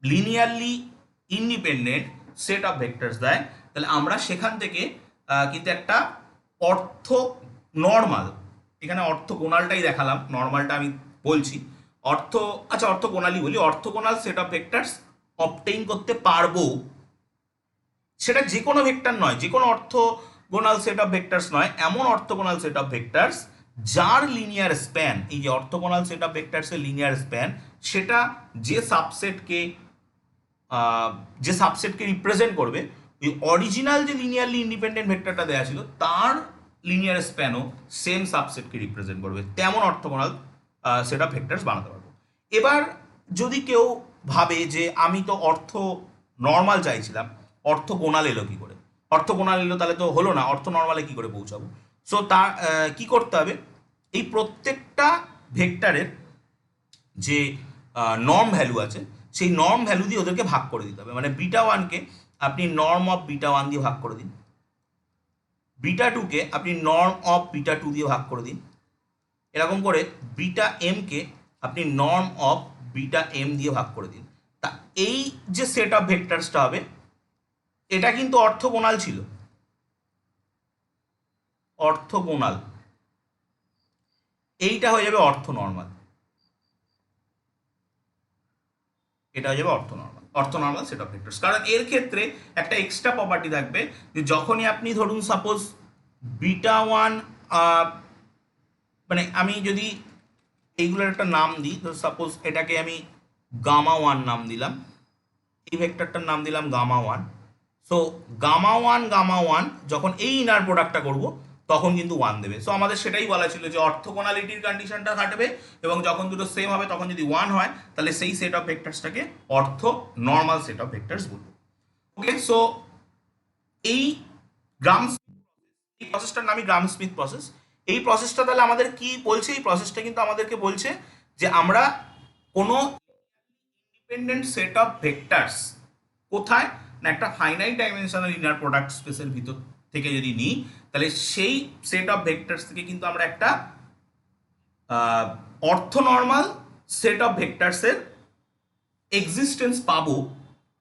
linearly independent set of vectors দেয়, তাহলে আমরা সেখান থেকে কিন্তু একটা অর্থ নর্মাল, এখানে অর্থগোনালটাই দেখালাম, নর্মালটা আমি বলছি, অর্থগোনালই বলি, orthogonal set of vectors obtain করতে পারবো। সেটা যে কোনো ভেক্টর নয়, যে কোনো অর্থগোনাল সেট অফ ভেক্টরস নয়, এমন অর্থগোনাল সেট অফ ভেক্টরস যার লিনিয়ার স্প্যান, এই যে অর্থগোনাল সেট অফ ভেক্টরসের লিনিয়ার স্প্যান, সেটা যে সাবসেটকে রিপ্রেজেন্ট করবে, ওই অরিজিনাল যে লিনিয়ারলি ইন্ডিপেন্ডেন্ট ভেক্টরটা দেওয়া ছিল তার লিনিয়ার স্প্যানও সেম সাবসেটকে রিপ্রেজেন্ট করবে, তেমন অর্থগোনাল সেট অফ ভেক্টরস বানাতে পারবো। এবার যদি কেউ ভাবে যে আমি তো অর্থ নর্মাল চাইছিলাম, অর্থগোনাল এলো কি করে? অর্থগোনাল এলো তাহলে তো হলো না, অর্থ নর্মালে কি করে পৌঁছাবো? সো তার কি করতে হবে, এই প্রত্যেকটা ভেক্টরের যে নর্ম ভ্যালু আছে সেই নর্ম ভ্যালু দিয়ে ওদেরকে ভাগ করে দিতে হবে। মানে বিটা 1কে আপনি নর্ম অফ বিটা 1 দিয়ে ভাগ করে দিন, বিটা 2কে আপনি নর্ম অফ বিটা 2 দিয়ে ভাগ করে দিন, এরকম করে বিটা mকে আপনি নর্ম অফ বিটা m দিয়ে ভাগ করে দিন। তা এই যে সেট অফ ভেক্টরসটা হবে এটা কিন্তু অর্থগোনাল ছিল, অর্থগোনাল, এইটা হয়ে যাবে অর্থ নর্মাল, এটা হয়ে যাবে অর্থ নর্মাল সেট অফ ভেক্টরস। কারণ এর ক্ষেত্রে একটা এক্সট্রা প্রপার্টি থাকবে, যে যখনই আপনি ধরুন সাপোজ বিটা 1, মানে আমি যদি এইগুলোর একটা নাম দিই, তো সাপোজ এটাকে আমি গামা 1 নাম দিলাম, এই ভেক্টরটার নাম দিলাম গামা 1। সো গামা 1 যখন এই ইনার প্রোডাক্টটা করব তখন কিন্তু 1 দেবে। সো আমাদের সেটাই বলা ছিল যে অর্থগোনালিটির কন্ডিশনটা খাটবে, এবং যখন দুটো সেম হবে তখন যদি 1 হয় তাহলে সেই সেট অফ ভেক্টরসটাকে অর্থ নর্মাল সেট অফ ভেক্টরস বলবো। ওকে, সো এই প্রসেসটার নামই গ্রাম স্মিথ প্রসেস। এই প্রসেসটা তাহলে আমাদের কি বলছে? এই প্রসেসটা কিন্তু আমাদেরকে বলছে যে আমরা কোনো ইন্ডিপেন্ডেন্ট সেট অফ ভেক্টরস কোথায় না একটা ফাইনাইট ডাইমেনশনাল ইনার প্রোডাক্ট স্পেসের ভিতর থেকে যদি নিই, তাহলে সেই সেট অফ ভেক্টরস থেকে কিন্তু আমরা একটা অর্থনর্মাল সেট অফ ভেক্টরসের এক্সিস্টেন্স পাবো,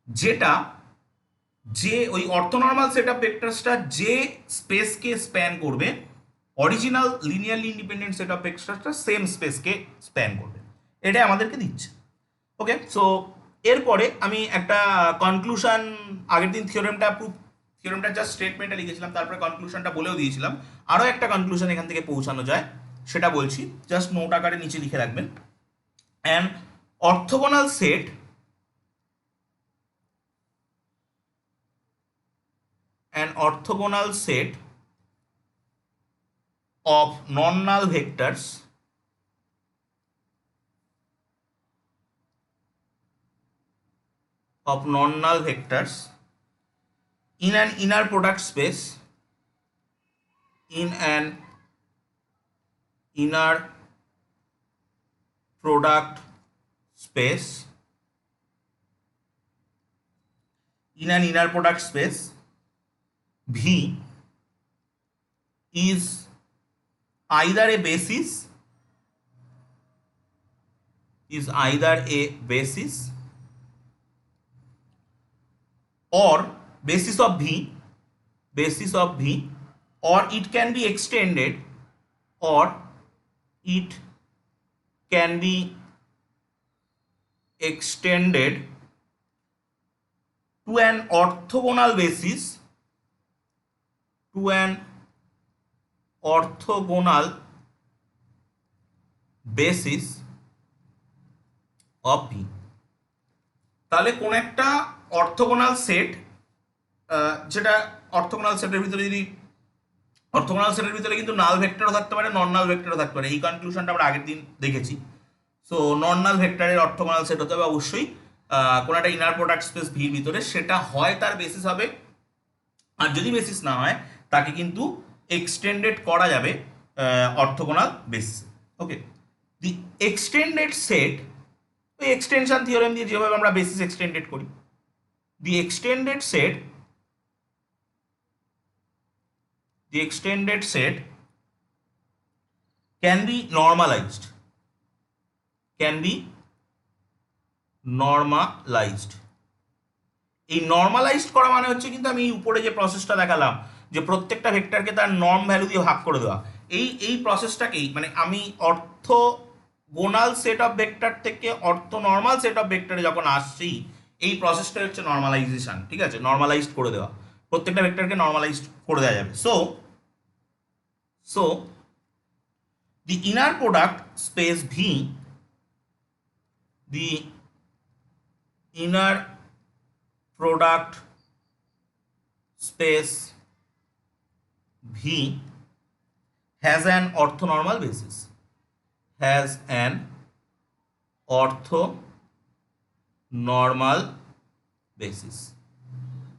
যেটা যে ওই অর্থনর্মাল সেট অফ ভেক্টরসটা যে স্পেসকে স্প্যান করবে, original linearly independent set of ভেক্টরসটা সেম স্পেসকে স্প্যান করবে, এটাই আমাদেরকে দিচ্ছে। ওকে, সো এরপরে আমি একটা কনক্লুশন, আগের দিন থিওরেমটা জাস্ট স্টেটমেন্টটা লিখেছিলাম, তারপরে কনক্লুশনটা বলেও দিয়েছিলাম। আরও একটা কনক্লুশন এখান থেকে পৌঁছানো যায় সেটা বলছি, জাস্ট নোট আকারে নিচে লিখে রাখবেন। An orthogonal set of non-null vectors in an inner product space V is either a basis or basis of V, or it can be extended to an orthogonal basis of V। তাহলে কোন একটা orthogonal set, যেটা orthogonal সেটের ভিতরে কিন্তু নাল ভেক্টরও থাকতে পারে, নন নাল ভেক্টরও থাকতে পারে। এই কনক্লুশনটা আমরা আগের দিন দেখেছি। সো নন নাল ভেক্টরের অর্থোগোনাল সেট হতে হবে অবশ্যই কোন একটা ইনার প্রোডাক্ট স্পেস ভির ভিতরে, সেটা হয় তার বেসিস হবে, আর যদি বেসিস না হয় তাকে কিন্তু এক্সটেন্ডেড করা যাবে অর্থোগোনাল বেসিসে। ওকে, দি এক্সটেন্ডেড সেট, ওই এক্সটেনশন থিওরেম দিয়ে যেভাবে আমরা বেসিস এক্সটেন্ডেড করি, the extended set can be normalized এই নর্মালাইজড করা মানে হচ্ছে কিন্তু আমি উপরে যে প্রসেসটা দেখালাম, যে প্রত্যেকটা ভেক্টরকে তার নর্ম ভ্যালু দিয়ে ভাগ করে দেওয়া, এই প্রসেসটাকেই মানে আমি অর্থোগোনাল সেট অফ ভেক্টর থেকে অর্থনর্মাল সেট অফ ভেক্টরে যখন আসছি, এই প্রসেসটা হচ্ছে নর্মালাইজেশন। ঠিক আছে, নর্মালাইজড করে দেওয়া, প্রত্যেকটা ভেক্টরকে নর্মালাইজড করে দেওয়া যাবে। So the inner product space V, has an orthonormal basis,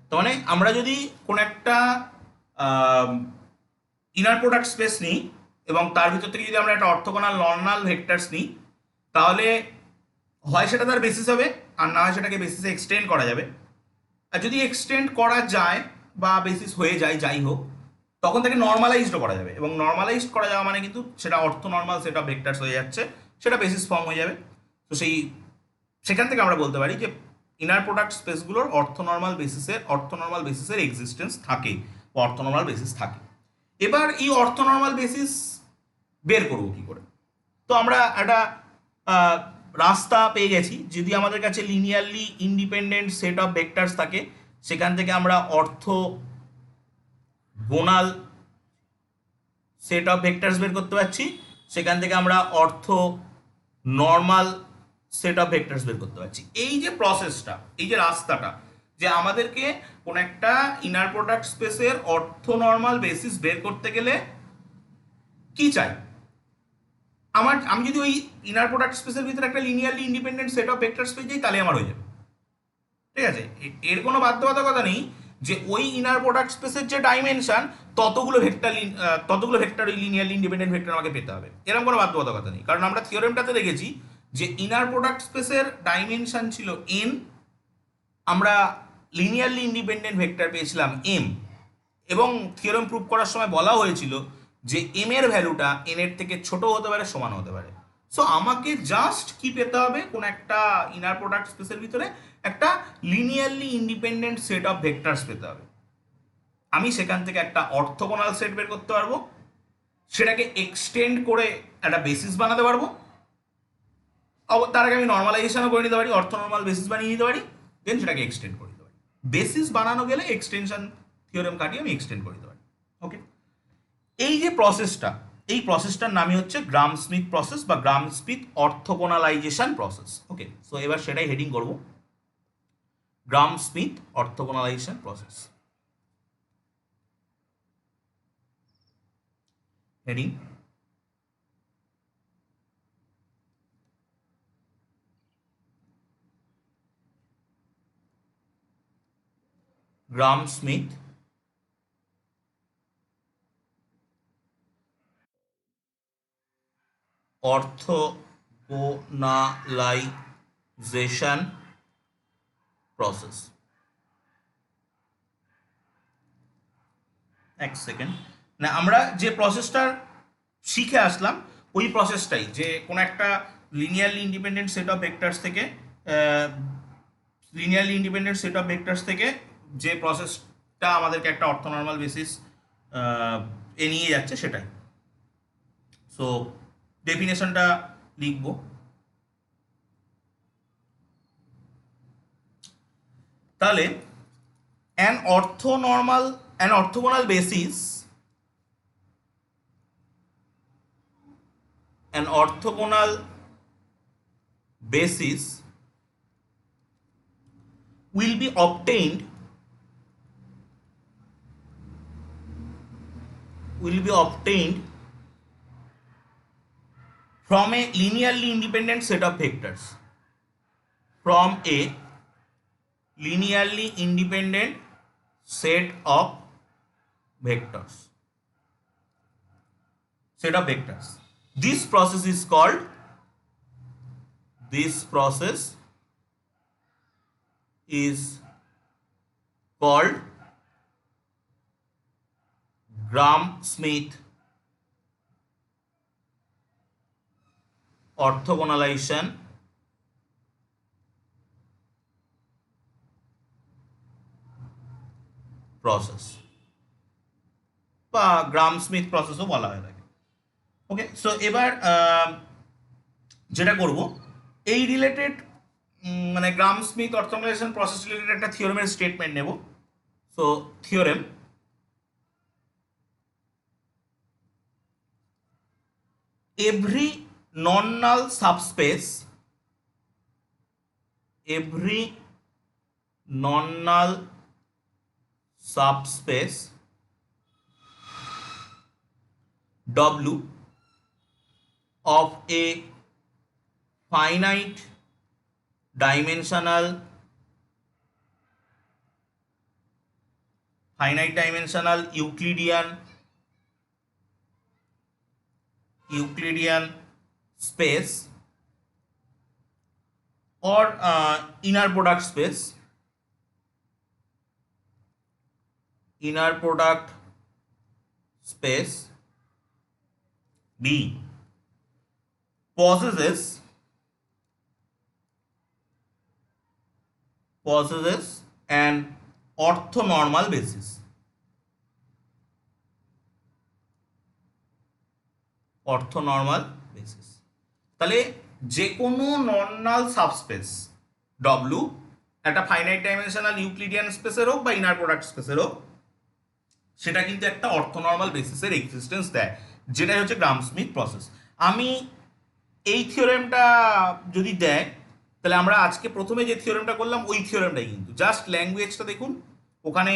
তো মানে আমরা যদি কোন একটা ইনার প্রোডাক্ট স্পেস নিই এবং তার ভিতর থেকে যদি আমরা একটা অর্থোগোনাল নর্মাল ভেক্টরস নিই, তাহলে হয় সেটা তার বেসিস হবে, আর না হয় সেটাকে বেসিসে এক্সটেন্ড করা যাবে। আর যদি এক্সটেন্ড করা যায় বা বেসিস হয়ে যায়, যাই হোক, তখন তাকে নর্মালাইজড করা যাবে, এবং নর্মালাইজড করা যাওয়া মানে কিন্তু সেটা অর্থনর্মাল সেট অফ ভেক্টরস হয়ে যাচ্ছে, সেটা বেসিস ফর্ম হয়ে যাবে। তো সেখান থেকে আমরা বলতে পারি যে ইনার প্রোডাক্ট স্পেসগুলোর অর্থনর্মাল বেসিসের এক্সিস্টেন্স থাকে, বা অর্থনর্মাল বেসিস থাকে। এবার এই অর্থনর্মাল বেসিস বের করবো কি করে? তো আমরা একটা রাস্তা পেয়ে গেছি। যদি আমাদের কাছে linearly independent set of vectors থাকে, সেখান থেকে আমরা অর্থোগোনাল সেট অফ ভেক্টরস বের করতে পারছি, সেখান থেকে আমরা অর্থোনর্মাল সেট অফ ভেক্টরস বের করতে পারছি। এই যে প্রসেসটা, এই যে রাস্তাটা, যে আমাদেরকে কোন একটা ইনার প্রোডাক্ট স্পেসের অর্থনর্মাল বেসিস বের করতে গেলে কি চাই, আমি যদি ওই ইনার প্রোডাক্ট স্পেসের ভিতরে একটা linearly independent set of vectors পেয়ে যাই, তাহলে আমার হয়ে যাবে। ঠিক আছে, এর কোনো বাধ্যবাধকতা নেই যে ওই ইনার প্রোডাক্ট স্পেসের যে ডাইমেনশন ততগুলো ভেক্টর ওই লিনিয়ারলি ইন্ডিপেন্ডেন্ট ভেক্টর আমাকে পেতে হবে, এরকম কোনো বাধ্যবাধকতা নেই। কারণ আমরা থিওরেমটাতে দেখেছি যে ইনার প্রোডাক্ট স্পেসের ডাইমেনশন ছিল n, আমরা লিনিয়ারলি ইন্ডিপেন্ডেন্ট ভেক্টর পেয়েছিলাম m, এবং থিওরেম প্রুভ করার সময় বলা হয়েছিল যে m এর ভ্যালুটা n এর থেকে ছোট হতে পারে, সমান হতে পারে। সো আমাকে জাস্ট কি পেতে হবে, কোন একটা ইনার প্রোডাক্ট স্পেসের ভিতরে একটা linearly independent set of vectors পেতে হবে। আমি সেখান থেকে একটা অর্থোগোনাল সেট বের করতে পারবো, সেটাকে এক্সটেন্ড করে একটা বেসিস বানাতে পারবো। তার আগে আমি নর্মালাইজেশনও করে নিতে পারি, অর্থনর্মাল বেসিস বানিয়ে নিতে পারি, দেন সেটাকে এক্সটেন্ড করে দিতে পারি। বেসিস বানানো গেলে এক্সটেনশন থিওরেম কাটিয়ে আমি এক্সটেন্ড করে দিতে পারি। ওকে, এই যে প্রসেসটা, এই প্রসেসটার নামই হচ্ছে গ্রাম স্মিথ প্রসেস বা গ্রাম স্মিথ অর্থোগোনালাইজেশন প্রসেস। ওকে, সো এবার সেটাই হেডিং করব, গ্রাম স্মিথ অর্থোগোনালাইজেশন প্রসেস। হেডিং গ্রাম স্মিথ অর্থোগোনালাইজেশন প্রসেস। এক সেকেন্ড, না আমরা যে প্রসেসটা শিখে আসলাম ওই প্রসেসটাই, যে কোনো একটা linearly independent set of vectors থেকে যে প্রসেসটা আমাদেরকে একটা অর্থনর্মাল বেসিস এ নিয়ে যাচ্ছে সেটাই। সো ডেফিনেশনটা লিখব, তাহলে an orthogonal basis, an orthogonal basis will be obtained from a linearly independent set of vectors, from a linearly independent set of vectors. This process is called Gram-Schmidt orthogonalization process বা Gram Smith প্রসেসও বলা হয় থাকে। ওকে, so এবার যেটা করব, এই related মানে গ্রাম Schmidt orthogonalization process related একটা থিওরেমের স্টেটমেন্ট নেব। So theorem, every non-null subspace W of a finite dimensional Euclidean space or inner product space B possesses an orthonormal basis. তাহলে যে কোনো নন-নাল সাবস্পেস ডব্লিউ, একটা ফাইনাইট ডাইমেনশনাল ইউক্লিডিয়ান স্পেসের হোক বা ইনার প্রোডাক্ট স্পেসের হোক, সেটা কিন্তু একটা অর্থনর্মাল বেসিসের এক্সিস্টেন্স দেয়, যেটাই হচ্ছে গ্রাম স্মিথ প্রসেস। আমি এই থিওরেমটা যদি দেয়, তাহলে আমরা আজকে প্রথমে যে থিওরেমটা করলাম ওই থিওরেমটাই, কিন্তু জাস্ট ল্যাঙ্গুয়েজটা দেখুন, ওখানে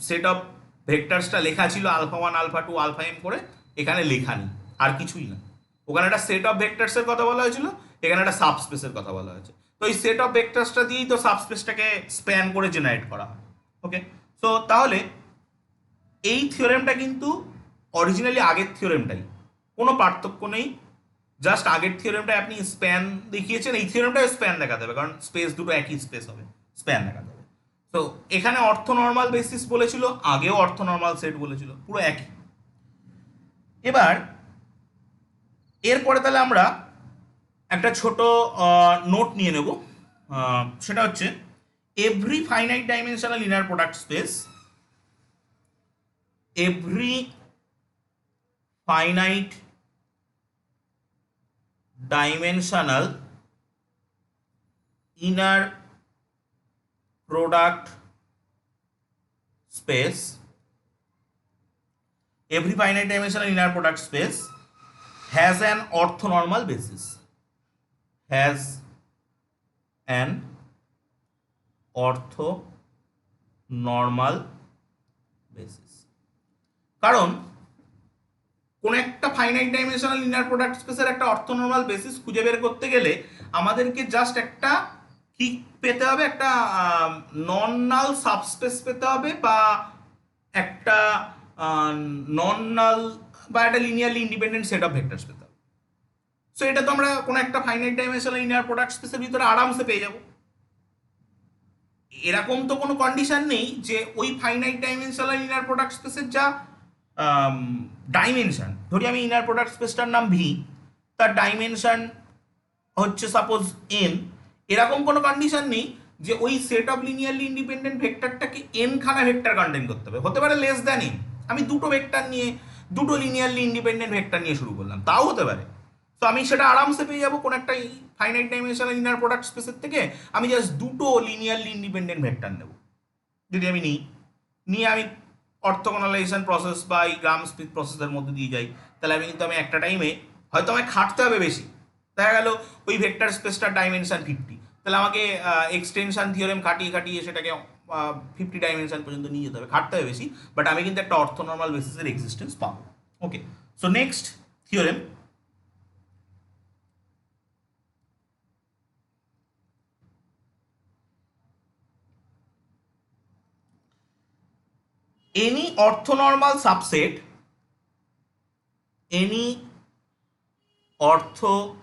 সেট অফ ভেক্টরসটা লেখা ছিল আলফা 1 আলফা 2 আলফা m করে, এখানে লেখা নেই, আর কিছুই না। ওখানে একটা সেট অফ ভেক্টরসের কথা বলা হয়েছিল, এখানে একটা সাবস্পেসের কথা বলা হয়েছে। তো এই সেট অফ ভেক্টরসটা দিয়েই তো সাবস্পেসটাকে স্প্যান করে জেনারেট করা হয়। ওকে, সো তাহলে এই থিওরেমটা কিন্তু অরিজিনালি আগের থিওরেমটাই, কোনো পার্থক্য নেই। জাস্ট আগের থিওরেমটা আপনি স্প্যান দেখিয়েছেন, এই থিওরেমটা স্প্যান দেখাতে হবে, কারণ স্পেস দুটো একই স্পেস হবে, স্প্যান দেখাতে হবে। তো এখানে অর্থ নর্মাল বেসিস বলেছিল, আগেও অর্থ নর্মাল সেট বলেছিল, পুরো একই। এবার এরপরে তাহলে আমরা একটা ছোট নোট নিয়ে নেব, সেটা হচ্ছে every finite dimensional inner product space, every finite dimensional inner product space, every finite dimensional inner product space has an orthonormal basis, has an orthonormal basis। কারণ কোন একটা ফাইনাইট ডাইমেনশনাল ইনার প্রোডাক্ট স্পেসের একটা অর্থনর্মাল basis খুঁজে বের করতে গেলে আমাদেরকে জাস্ট একটা কি পেতে হবে, একটা নন নাল সাবস্পেস পেতে হবে, বা একটা নন নাল বা একটা linearly independent set of vectors পেতে হবে। সো এটা তো আমরা কোনো একটা ফাইনাইট ডাইমেনশনাল ইনার প্রোডাক্ট স্পেসের ভিতরে আরামসে পেয়ে যাব। এরকম তো কোনো কন্ডিশন নেই যে ওই ফাইনাইট ডাইমেনশনাল ইনার প্রোডাক্ট স্পেসের যা ডাইমেনশন, ধরি আমি ইনার প্রোডাক্ট স্পেসটার নাম ভি, তার ডাইমেনশন হচ্ছে সাপোজ এন, এরকম কোনো কন্ডিশন নেই যে ওই সেট অফ লিনিয়ারলি ইন্ডিপেন্ডেন্ট ভেক্টরটাকে এন খানা ভেক্টর কন্টেন করতে হবে, হতে পারে লেস দ্যান এন। আমি দুটো ভেক্টর নিয়ে, দুটো লিনিয়ারলি ইন্ডিপেন্ডেন্ট ভেক্টর নিয়ে শুরু করলাম, তাও হতে পারে। তো আমি সেটা আরামসে পেয়ে যাবো কোনো একটা ফাইনাইট ডাইমেনশনাল ইনার প্রোডাক্ট স্পেসের থেকে। আমি জাস্ট দুটো লিনিয়ারলি ইন্ডিপেন্ডেন্ট ভেক্টর নেব, যদি আমি নিয়ে আমি অর্থোগোনালাইজেশন প্রসেস বা এই গ্রাম স্পিড প্রসেসের মধ্যে দিয়ে যাই, তাহলে আমি একটা টাইমে হয়তো আমায় খাটতে হবে বেশি, দেখা গেল ওই ভেক্টর স্পেসটার ডাইমেনশন 50, তাহলে আমাকে এক্সটেনশন থিওরেম কাটিয়ে সেটাকে 50 ডাইমেনশন পর্যন্ত নিয়ে যেতে হবে, খাটতে হবে বেশি, বাট আমি কিন্তু একটা অর্থনর্মাল বেসিসের এক্সিস্টেন্স পাবো। Okay, so next theorem, any orthonormal subset, any orthonormal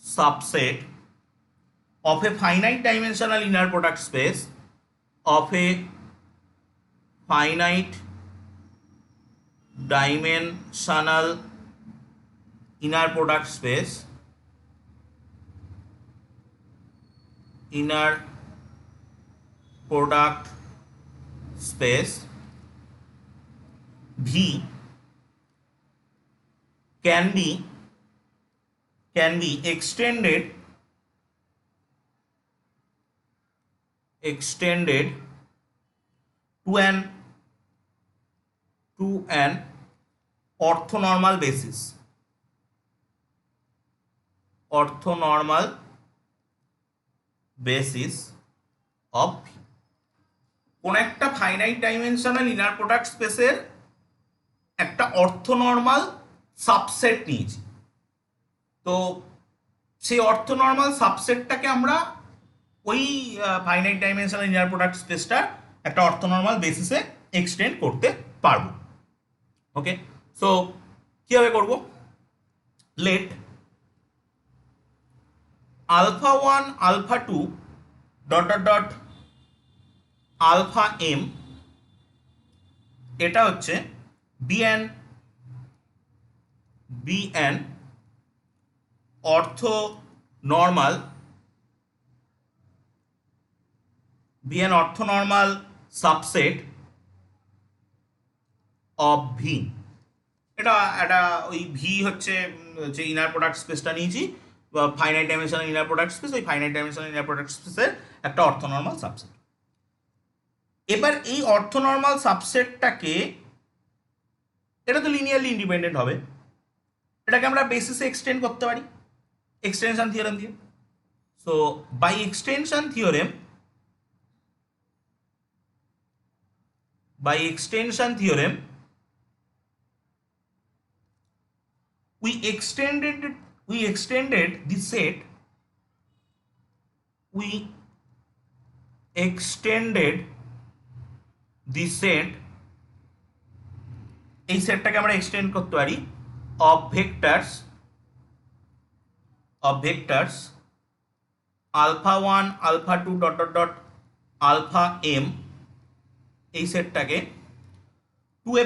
subset of a finite dimensional inner product space, of a finite dimensional inner product space, inner product space V can be extended to an orthonormal basis, orthonormal basis of কোন একটা finite dimensional inner product স্পেসের একটা অর্থনর্মাল subset নিয়েছি। তো সেই অর্থনর্মাল সাবসেটটাকে আমরা ওই finite dimensional inner product স্পেসটার একটা অর্থনর্মাল বেসিসে এক্সটেন্ড করতে পারবো। ওকে, সো কীভাবে করবো? Let alpha 1 alpha 2 dot dot dot alpha m, এটা হচ্ছে be an orthonormal subset of V. এটা ওই ভি হচ্ছে যে ইনার প্রোডাক্ট স্পেসটা নিয়েছি, finite dimensional inner product space, ওই ফাইনাইট ডাইমেনশনাল ইনার প্রোডাক্ট স্পেসের একটা অর্থনর্মাল সাবসেট। এবার এই অর্থনর্মাল সাবসেটটাকে, এটা তো লিনিয়ারলি ইন্ডিপেন্ডেন্ট হবে, এটাকে আমরা বেসিসে এক্সটেন্ড করতে পারি এক্সটেনশন থিওরেম দিয়ে। So by extension theorem we extended the set, এই সেটটাকে আমরা এক্সটেন্ড করতে পারি of vectors alpha 1 alpha 2 dot dot dot alpha m, এই সেটটাকে টু এ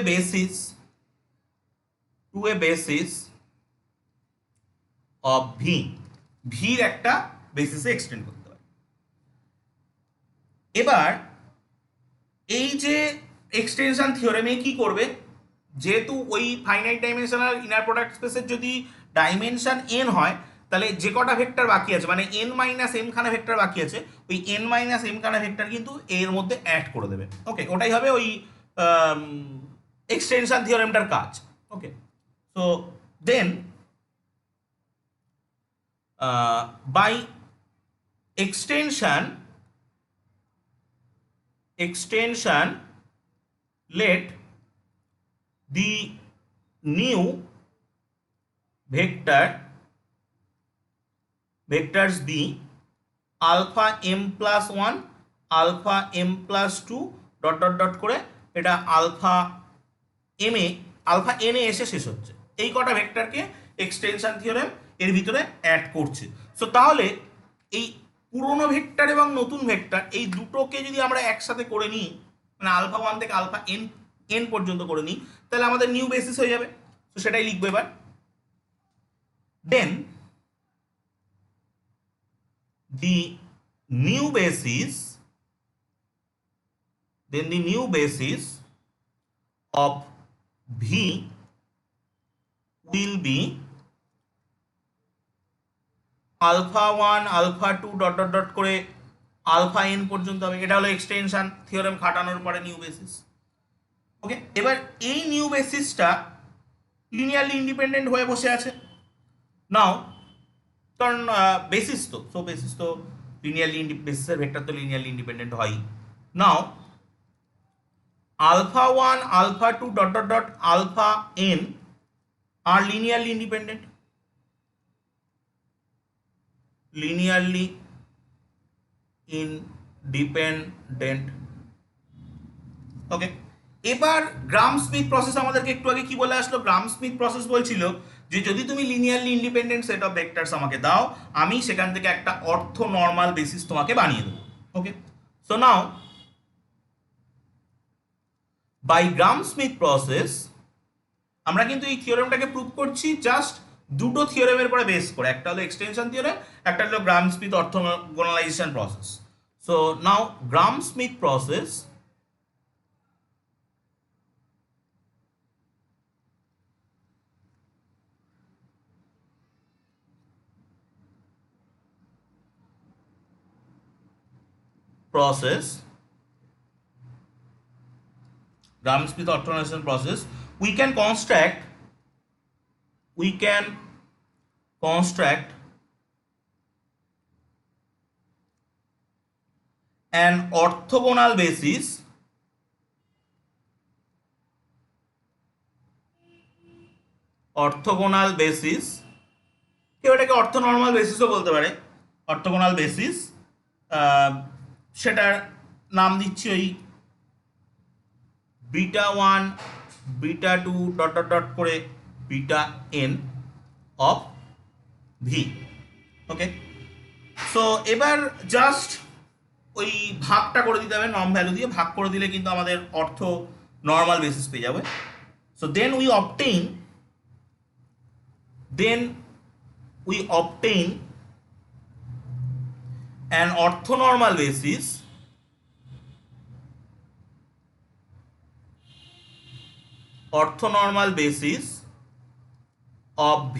বেসিস অফ ভির একটা বেসিসে এক্সটেন্ড করতে পারি। এবার এই যে এক্সটেনশন থিওরেমে কি করবে, যেহেতু ওই ফাইনাইট ডাইমেনশনাল ইনার প্রোডাক্ট স্পেসের যদি ডাইমেনশন এন হয়, তাহলে যে কটা ভেক্টর বাকি আছে মানে এন মাইনাস এম খানা ভেক্টর বাকি আছে, ওই এন মাইনাস এম খানা ভেক্টর কিন্তু এর মধ্যে অ্যাড করে দেবে। ওকে, ওটাই হবে ওই এক্সটেনশন থিওরেমটার কাজ। Okay, so then by extension let the new vectors be alpha m plus 1 alpha m plus 2 dot dot dot করে এটা আলফা এম এ আলফা এন এ এসে শেষ হচ্ছে। এই কটা ভেক্টরকে এক্সটেনশন থিওরেম এর ভিতরে অ্যাড করছে। সো তাহলে এই পুরনো ভেক্টর এবং নতুন ভেক্টর এই দুটোকে যদি আমরা একসাথে করে নিই, মানে আলফা 1 থেকে আলফা এন পর্যন্ত করে নিই, তাহলে আমাদের নিউ বেসিস হয়ে যাবে। তো সেটাই লিখবো এবার। Then the new basis of V will be alpha 1 alpha 2 dot dot dot করে আলফা এন পর্যন্ত হবে। এটা হলো এক্সটেনশন থিওরেম খাটানোর পরে নিউ বেসিস। ওকে, এবার এই নিউ বেসিসটা লিনিয়ারলি ইন্ডিপেন্ডেন্ট হয়ে বসে আছে নাও, কারণ বেসিস তো লিনিয়ারলি বেসিসের ভেক্টর তো লিনিয়ারলি ইন্ডিপেন্ডেন্ট হয়। Now alpha 1 alpha 2 dot dot dot alpha n are linearly independent, okay. এবার গ্রাম স্মিথ প্রসেস আমাদেরকে একটু আগে কি বলে আসলো, গ্রাম স্মিথ প্রসেস বলছিল যে যদি তুমি linearly independent set of vectors আমাকে দাও, আমি সেখান থেকে একটা অর্থ নর্মাল বেসিস তোমাকে বানিয়ে দেবো। Okay, so now by Gram Schmidt process আমরা কিন্তু এই থিওরেমটাকে প্রুভ করছি জাস্ট দুটো থিওরেমের পরে বেস করে, একটা হলো এক্সটেনশন থিওরেম, একটা হলো Gram Schmidt orthogonalization process. So now Gram Schmidt process Gram-Smith orthogonalization process, we can construct an orthogonal basis কেউ এটাকে অর্থনর্মাল বেসিসও বলতে পারে। অর্থোগোনাল বেসিস সেটার নাম দিচ্ছি ওই beta 1 beta 2 dot dot dot করে beta n of V. Okay, so এবার জাস্ট ওই ভাগটা করে দিতে হবে, নর্ম ভ্যালু দিয়ে ভাগ করে দিলে কিন্তু আমাদের অর্থ নর্মাল বেসিস পেয়ে যাবে। So then we obtain an orthonormal basis of V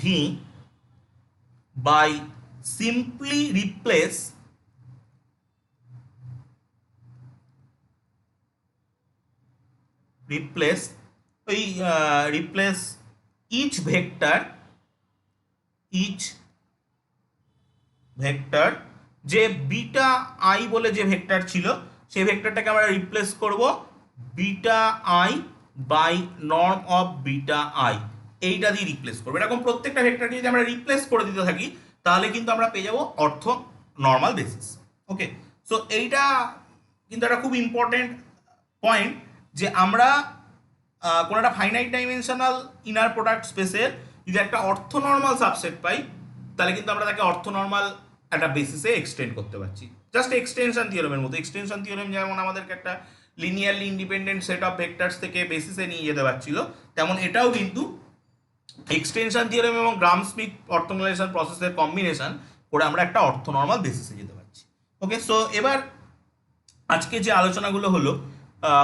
by simply replace each vector যে বিটা আই বলে যে ভেক্টর ছিল সেই ভেক্টরটাকে আমরা রিপ্লেস করব beta i by norm of beta i, এইটা দিয়ে রিপ্লেস করবো। এরকম প্রত্যেকটা ভেক্টরকে যদি আমরা রিপ্লেস করে দিতে থাকি তাহলে কিন্তু আমরা পেয়ে যাবো অর্থ নর্মাল বেসিস। ওকে, সো এইটা কিন্তু একটা খুব ইম্পর্টেন্ট পয়েন্ট যে আমরা কোনো একটা ফাইনাইট ডাইমেনশনাল ইনার প্রোডাক্ট স্পেসের যদি একটা অর্থনর্মাল সাবসেট পাই, তাহলে কিন্তু আমরা তাকে অর্থনর্মাল একটা বেসিসে এক্সটেন্ড করতে পারছি। জাস্ট এক্সটেনশন থিওরেমের মতো। এক্সটেনশন থিওরেম যেমন আমাদেরকে একটা linearly independent set of vectors থেকে বেসিসে নিয়ে যেতে পারছিল, তেমন এটাও কিন্তু এক্সটেনশন থিওরেম এবং গ্রাম স্মিথ অর্থোগোনালাইজেশন প্রসেসের কম্বিনেশন করে আমরা একটা অর্থনর্মাল বেসিসে যেতে পারছি। ওকে, সো এবার আজকে যে আলোচনাগুলো হলো,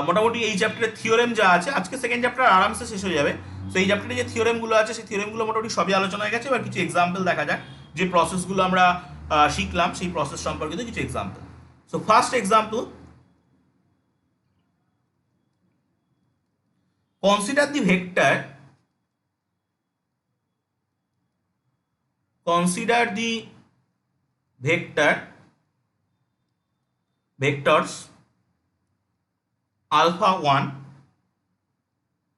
মোটামুটি এই চ্যাপ্টারের থিওরেম যা আছে, আজকে সেকেন্ড চ্যাপ্টার আরামসে শেষ হয়ে যাবে। সো এই চ্যাপ্টারে যে থিওরেমগুলো আছে সেই থিওরেমগুলো মোটামুটি সবই আলোচনা হয়ে গেছে। এবার কিছু এক্সাম্পল দেখা যাক, যে প্রসেসগুলো আমরা শিখলাম সেই প্রসেস সম্পর্কিত কিছু example. So first example, consider the vector, consider the vectors alpha 1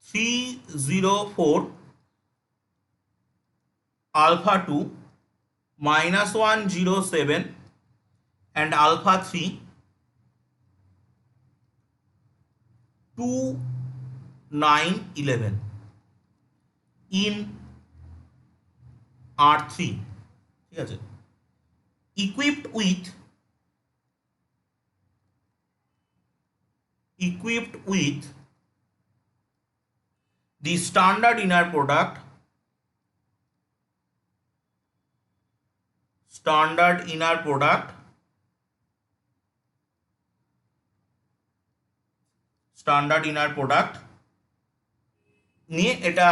3 0 4 alpha 2 -1 0 7 and alpha 3 2 9 11 in R3, ঠিক আছে, equipped with the standard inner product নিয়ে এটা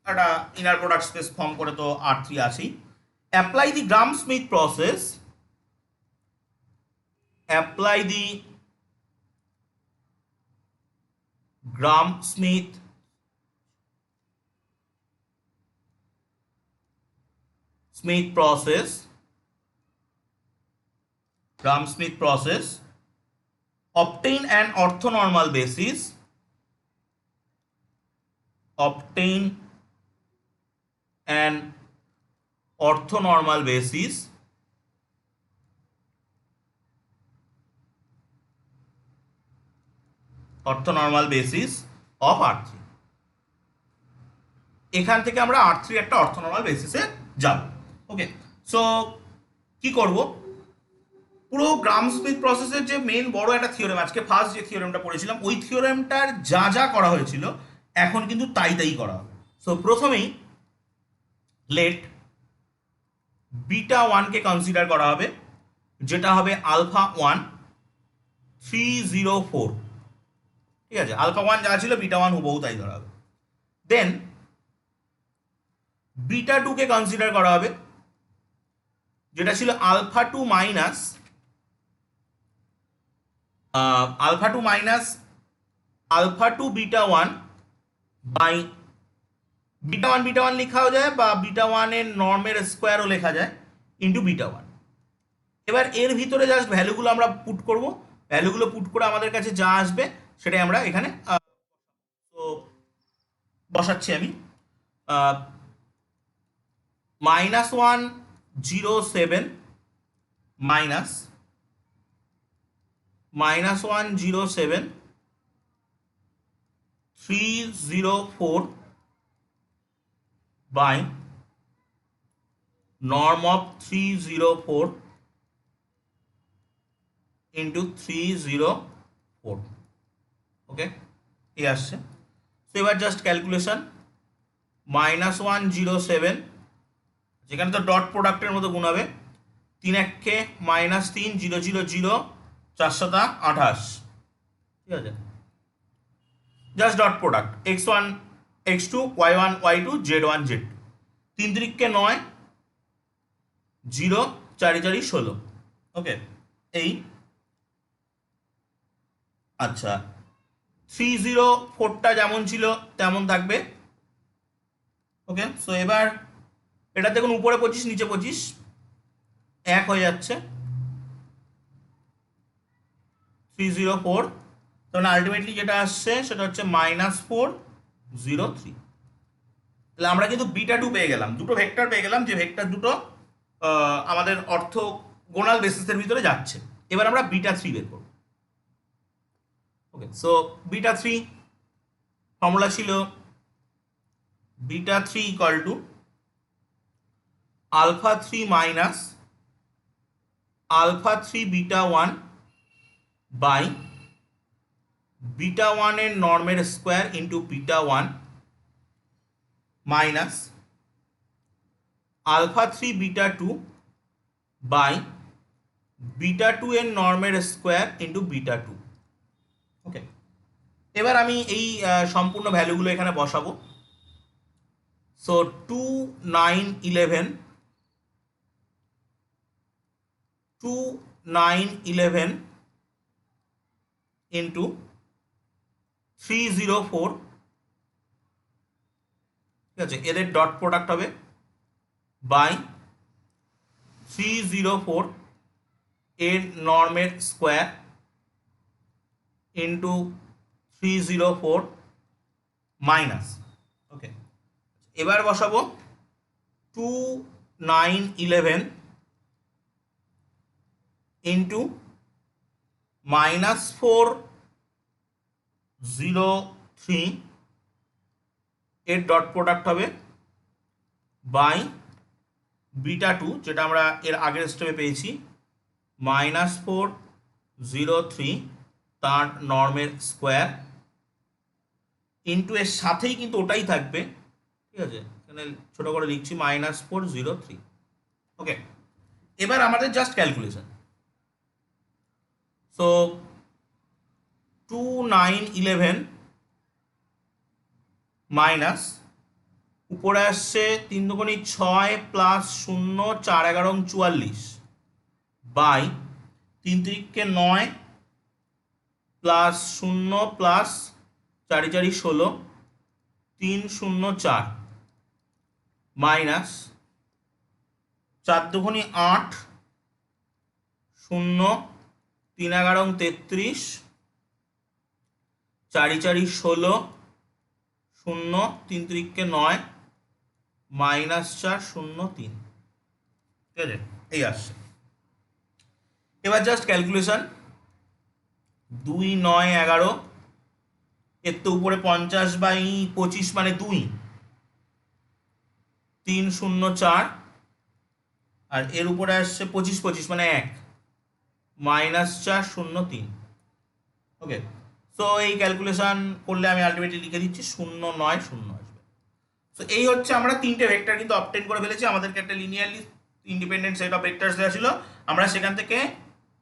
একটা ইনার প্রোডাক্ট স্পেস ফর্ম করে তো R3 আসি। Apply the gram Schmidt process, obtain an orthonormal basis, orthonormal basis of R3। এখান থেকে আমরা R3 একটা অর্থনর্মাল বেসিসে যাব। ওকে, সো কি করব, পুরো গ্রাম স্মিথ প্রসেসের যে মেন বড় একটা থিওরেম, আজকে ফার্স্ট যে থিওরেমটা পড়েছিলাম ওই থিওরেমটার যা যা করা হয়েছিল এখন কিন্তু তাই করা হবে। সো প্রথমেই লেট বিটা 1 কে কনসিডার করা হবে, যেটা হবে আলফা 1 3 0 4, ঠিক আছে। আলফা 1 যা ছিল বিটা 1 হুবহু তাই ধরা হবে। দেন বিটা 2 কে কনসিডার করা হবে, যেটা ছিল alpha 2 minus alpha 2 beta 1 by beta 1 লেখাও যায়, বা বিটা 1 এর নর্মের স্কোয়ারও লেখা যায়, ইন্টু বিটা 1। এবার এর ভিতরে জাস্ট ভ্যালুগুলো আমরা পুট করব, ভ্যালুগুলো পুট করে আমাদের কাছে যা আসবে সেটাই আমরা এখানে তো বসাচ্ছি আমি। -1 0 7 -1 0 7 3 0 4 by norm of 3 0 4 into 3 0 4। ওকে, এই আসছে। তো এবার জাস্ট ক্যালকুলেশন, -1 0 7, যেখানে তো ডট প্রোডাক্টের মতো গুণ হবে, 3 1 -3 0 0 0 4 7 28, ঠিক আছে। Just dot product x1 x2 y1 y2 z1 z2, 3 3 9 0 4 4 16। ওকে, এই আচ্ছা 3 0 4টা যেমন ছিল তেমন থাকবে। ওকে, সো এবার এটা দেখুন উপরে 25 নিচে 25 এক হয়ে যাচ্ছে, 3 0 4, তখন আলটিমেটলি যেটা আসছে সেটা হচ্ছে -4 0 3। তাহলে আমরা কিন্তু বিটা 2 পেয়ে গেলাম, দুটো ভেক্টর পেয়ে গেলাম, যে ভেক্টর দুটো আমাদের অর্থোগোনাল বেসিসের ভিতরে যাচ্ছে। এবার আমরা বিটা 3 বের করব। ওকে, সো বিটা 3 ফর্মুলা ছিল beta 3 equal to alpha 3 minus alpha 3 beta 1 by beta 1 এর নর্মের square into beta 1 minus alpha 3 beta 2 by beta 2 এর নর্মের স্কোয়ার ইন্টু বিটা 2। ওকে, এবার আমি এই সম্পূর্ণ ভ্যালুগুলো এখানে বসাবো। সো 2 9 11 2 9 11 ইন্টু 304, ঠিক আছে, এদের ডট প্রোডাক্ট হবে বাই 304 এর নর্মের স্কোয়ার ইন্টু 304 মাইনাস। ওকে, এবার বসাবো 2 9 11 ইন্টু -403 এর ডট প্রোডাক্ট হবে বাই বিটা 2, যেটা আমরা এর আগের স্টেপে পেয়েছি, -403 তার নর্মের স্কোয়ার ইন্টু এর সাথেই কিন্তু ওটাই থাকবে, ঠিক আছে, এখানে ছোট করে লিখছি -403। ওকে, এবার আমাদের জাস্ট ক্যালকুলেশন। সো 2 9 11 মাইনাস উপরে আসছে 3 দুগুণী 6 plus 0 4 11 44 by 3 3 9 plus 0 plus 4 4 16 3 0 4 minus 4 দুগুণী 8 0 3 11 33 4 4 16 0 3 3 9 -4 0 3, ঠিক আছে, এই আসছে। এবার জাস্ট ক্যালকুলেশন, 2 9 11 এর তো উপরে 50 বাই 25 মানে 2, 3 0 4 আর এর উপরে আসছে 25 25 মানে 1, -4 0 3। ওকে, সো এই ক্যালকুলেশন করলে আমি আলটিমেটলি লিখে দিচ্ছি 0 9 0 আসবে। সো এই হচ্ছে আমরা তিনটে ভেক্টর কিন্তু অবটেন করে ফেলেছি। আমাদেরকে একটা linearly independent set of vectors দেওয়া ছিল, আমরা সেখান থেকে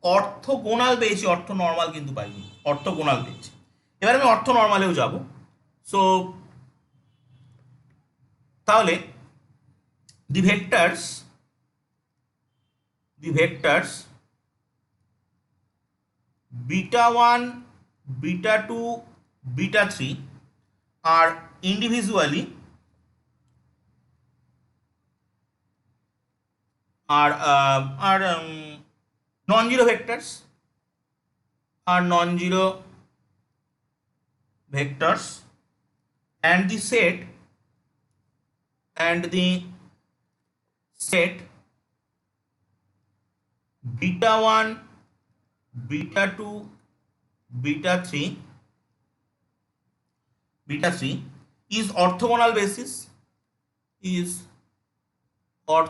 অর্থগোনাল পেয়েছি, অর্থ নর্মাল কিন্তু পাইনি, অর্থগোনাল পেয়েছি। এবার আমি অর্থ নর্মালেও যাব। সো তাহলে the vectors beta 1 beta 2 beta 3 are individually are non-zero vectors, are non-zero vectors, and the set beta 1 beta 2 beta 3 is orthogonal basis of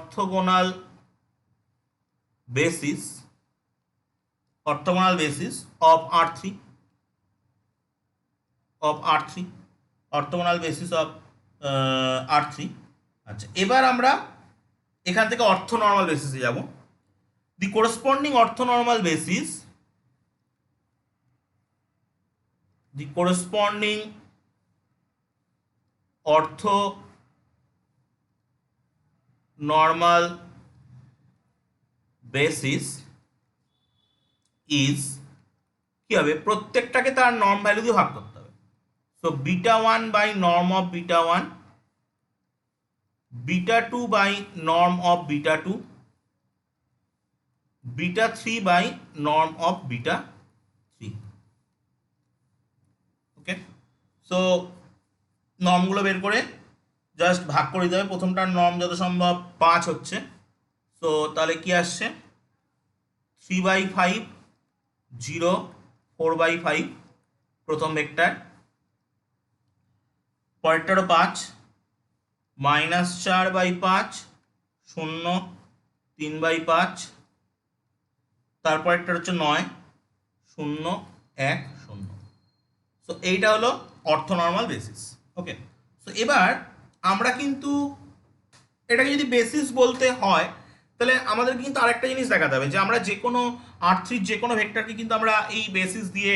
R3 orthogonal basis of R3। আচ্ছা, এবার আমরা এখান থেকে অর্থনর্মাল বেসিসে যাব। দি corresponding orthonormal basis is কি হবে, প্রত্যেকটাকে তার নর্ম ভ্যালু দিয়ে ভাগ করতে হবে। So beta 1 by norm of beta 1, beta 2 by norm of beta 2, beta 3 by norm of beta 3। Okay, so নর্মগুলো বের করে জাস্ট ভাগ করে দিতে হবে। প্রথমটার নর্ম যত সম্ভব 5 হচ্ছে, সো তাহলে কি আসছে 3/5 0 4/5 প্রথম ভেক্টর, পরেরটারও 5, -4/5, 0, 3/5, তারপরেরটা হচ্ছে 9, 0, 1, 0। সো এইটা হলো অর্থনর্মাল বেসিস। ওকে, সো এবার আমরা কিন্তু এটাকে যদি বেসিস বলতে হয় তাহলে আমাদের কিন্তু আরেকটা জিনিস দেখাতে হবে যে আমরা যে কোনো R3 যে কোনো ভেক্টরকে কিন্তু আমরা এই বেসিস দিয়ে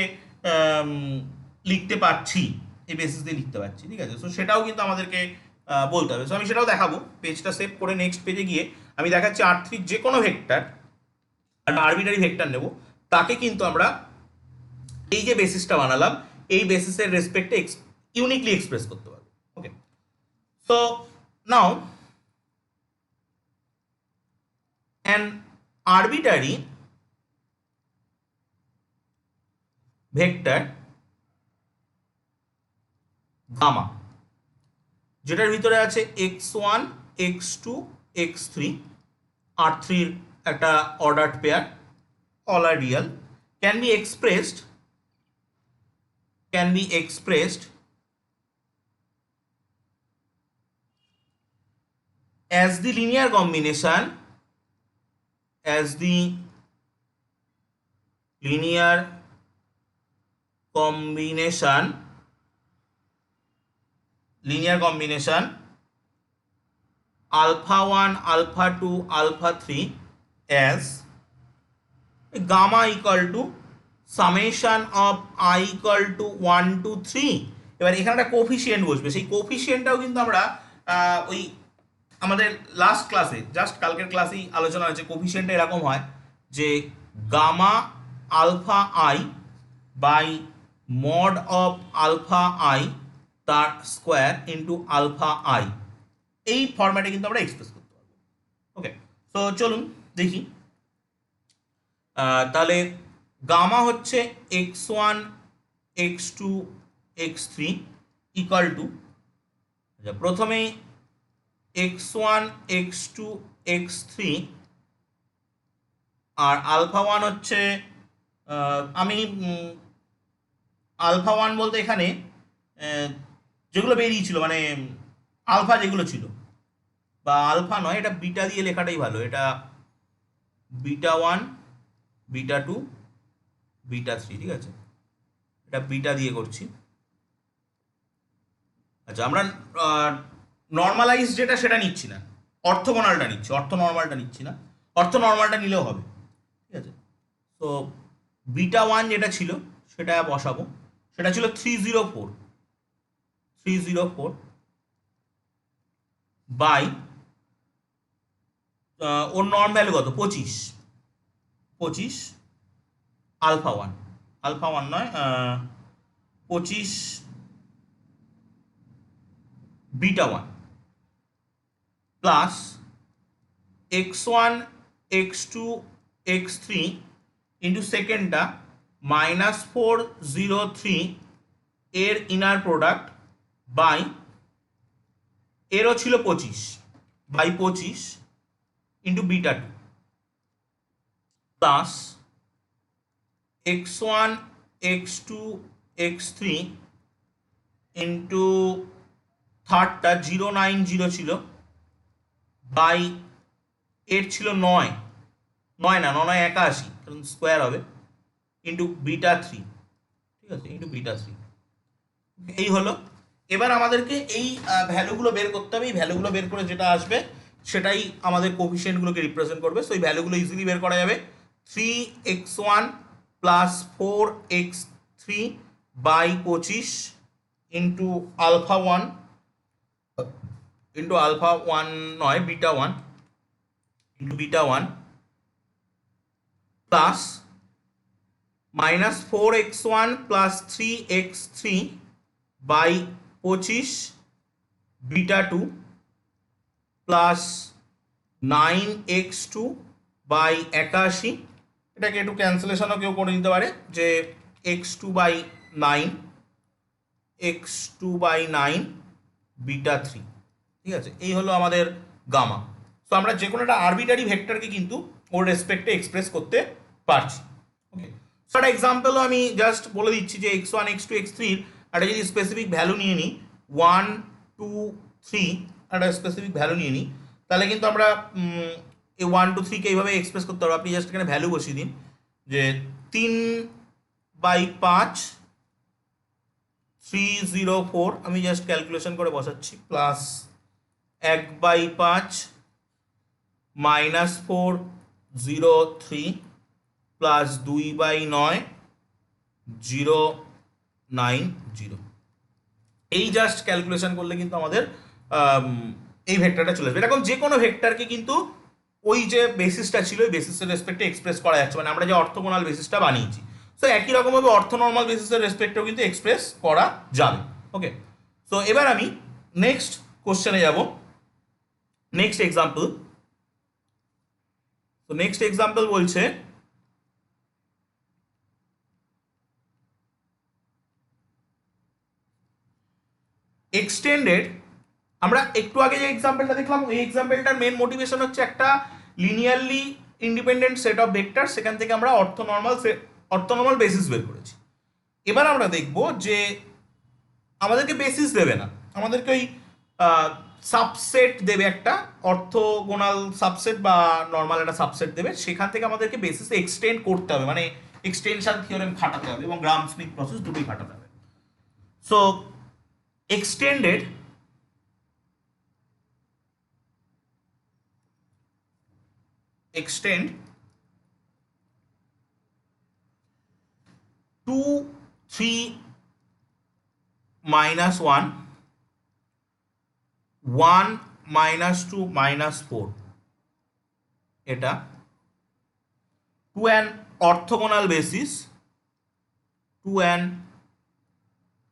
লিখতে পারছি, এই বেসিস দিয়ে লিখতে পারছি, ঠিক আছে। সো সেটাও কিন্তু আমাদেরকে বলতে হবে। সো আমি সেটাও দেখাবো, পেজটা সেভ করে নেক্সট পেজে গিয়ে আমি দেখাচ্ছি R3 যে কোনো ভেক্টর, একটা আরবিটারি ভেক্টর নেব, তাকে কিন্তু আমরা এই যে বেসিসটা বানালাম এই বেসিসের রেসপেক্টে ইউনিকলি এক্সপ্রেস করতে পারবো। Okay, so now an arbitrary vector gamma যেটার ভিতরে আছে x1 x2 x3 R3 এর একটা অর্ডারড pair, all are real, can be expressed as the linear combination alpha 1 alpha 2 alpha 3 as gamma equal to summation of I equal to 1 to 3। এবার এখানে একটা coefficient বসবে, সেই কোফিশিয়েন্টটাও কিন্তু আমরা ওই আমাদের লাস্ট ক্লাসে জাস্ট কালকের ক্লাসেই আলোচনা হয়েছে। কোফিশিয়েন্টটা এরকম হয় যে gamma alpha i by mod of alpha i তার স্কোয়ার ইন্টু আলফা আই, এই ফরম্যাটে কিন্তু আমরা এক্সপ্রেস করতে পারবো। ওকে, তো চলুন দেখি। তাহলে গামা হচ্ছে x1 x2 x3 equal to, প্রথমেই x1 x2 x3 আর আলফা 1 হচ্ছে আমি আলফা 1 বলতে এখানে যেগুলো বেরিয়েছিল মানে আলফা যেগুলো ছিল, বা আলফা নয়, এটা বিটা দিয়ে লেখাটাই ভালো, এটা বিটা 1 বিটা 2 বিটা 3, ঠিক আছে, এটা বিটা দিয়ে করছি। আচ্ছা, আমরা নর্মালাইজ যেটা সেটা নিচ্ছি না, অর্থগোনালটা নিচ্ছি, অর্থনর্মালটা নিচ্ছি না, অর্থনর্মালটা নিলেও হবে, ঠিক আছে। তো বিটা 1 যেটা ছিল সেটা বসাবো, সেটা ছিল 304 বাই ওর নর্ম ভ্যালু কত 25 আলফা 1 নয় 25 beta 1 plus x1 x2 x3 into সেকেন্ডটা -403 এর ইনার প্রোডাক্ট বাই এরও ছিল 25 by 25 into beta 2 plus x1 x2 x3 ইন্টু থার্ডটা 090 ছিল বাই এর ছিল 9 না 9 81, কারণ স্কোয়ার হবে, ইন্টু বিটা 3, ঠিক আছে, ইন্টু বিটা 3। এই হলো। এবার আমাদেরকে এই ভ্যালুগুলো বের করতে হবে, এই ভ্যালুগুলো বের করে যেটা আসবে সেটাই আমাদের কোফিশিয়েন্টগুলোকে রিপ্রেজেন্ট করবে। সো এই ভ্যালুগুলো ইজিলি বের করা যাবে, 3x1 plus 4x3 by 25 into alpha 1 into alpha 1 নয় beta 1 into beta 1 plus -4x1 plus 3x3 by 25 beta 2 plus 9x2 by 81, এটাকে একটু ক্যান্সেলেশনও কেউ করে নিতে পারে যে x2 বাই 9 বিটা 3, ঠিক আছে। এই হলো আমাদের গামা। সো আমরা যে কোনো একটা আরবিটারি ভেক্টরকে কিন্তু ওর রেসপেক্টে এক্সপ্রেস করতে পারছি। ওকে, সো একটা এক্সাম্পলও আমি জাস্ট বলে দিচ্ছি যে x1 x2 x3 একটা যদি স্পেসিফিক ভ্যালু নিয়ে নিই, 1 2 3 একটা স্পেসিফিক ভ্যালু নিয়ে নিই, তাহলে কিন্তু আমরা এই 1 2 3 কে এইভাবে এক্সপ্রেস করতে পারবো। আপনি জাস্ট এখানে ভ্যালু বসিয়ে দিন যে 3/5 304, আমি জাস্ট ক্যালকুলেশন করে বসাচ্ছি, প্লাস 1/5 -403 প্লাস 2/9 090। এই জাস্ট ক্যালকুলেশন করলে কিন্তু আমাদের এই ভেক্টরটা চলে আসবে। এরকম যে কোনো ভেক্টরকে কিন্তু ওই যে বেসিসটা ছিল ওই বেসিসের রেসপেক্টে এক্সপ্রেস করা যাচ্ছে, মানে আমরা যে অর্থোগোনাল বেসিসটা বানিয়েছি, সো একই রকমভাবে অর্থনর্মাল বেসিসের রেসপেক্টেও কিন্তু এক্সপ্রেস করা যাবে। ওকে, সো এবার আমি নেক্সট কোশ্চেনে যাব, নেক্সট এক্সাম্পল। তো নেক্সট এক্সাম্পল বলছে এক্সটেন্ডেড। আমরা একটু আগে যে এক্সাম্পলটা দেখলাম ওই এক্সাম্পলটার মেন মোটিভেশন হচ্ছে একটা linearly independent set of vector, সেখান থেকে আমরা অর্থনর্মাল বেসিস বের করেছি। এবার আমরা দেখব যে আমাদেরকে বেসিস দেবে না, আমাদেরকে ওই সাবসেট দেবে, একটা অর্থোগোনাল সাবসেট বা নর্মাল একটা সাবসেট দেবে, সেখান থেকে আমাদেরকে বেসিস এক্সটেন্ড করতে হবে, মানে এক্সটেনশন থিওরেম খাটাতে হবে এবং গ্রাম স্মিথ প্রসেস দুটোই খাটাতে হবে। সো extended extend 2 3 -1 1 -2 -4 এটা to an orthogonal basis, to an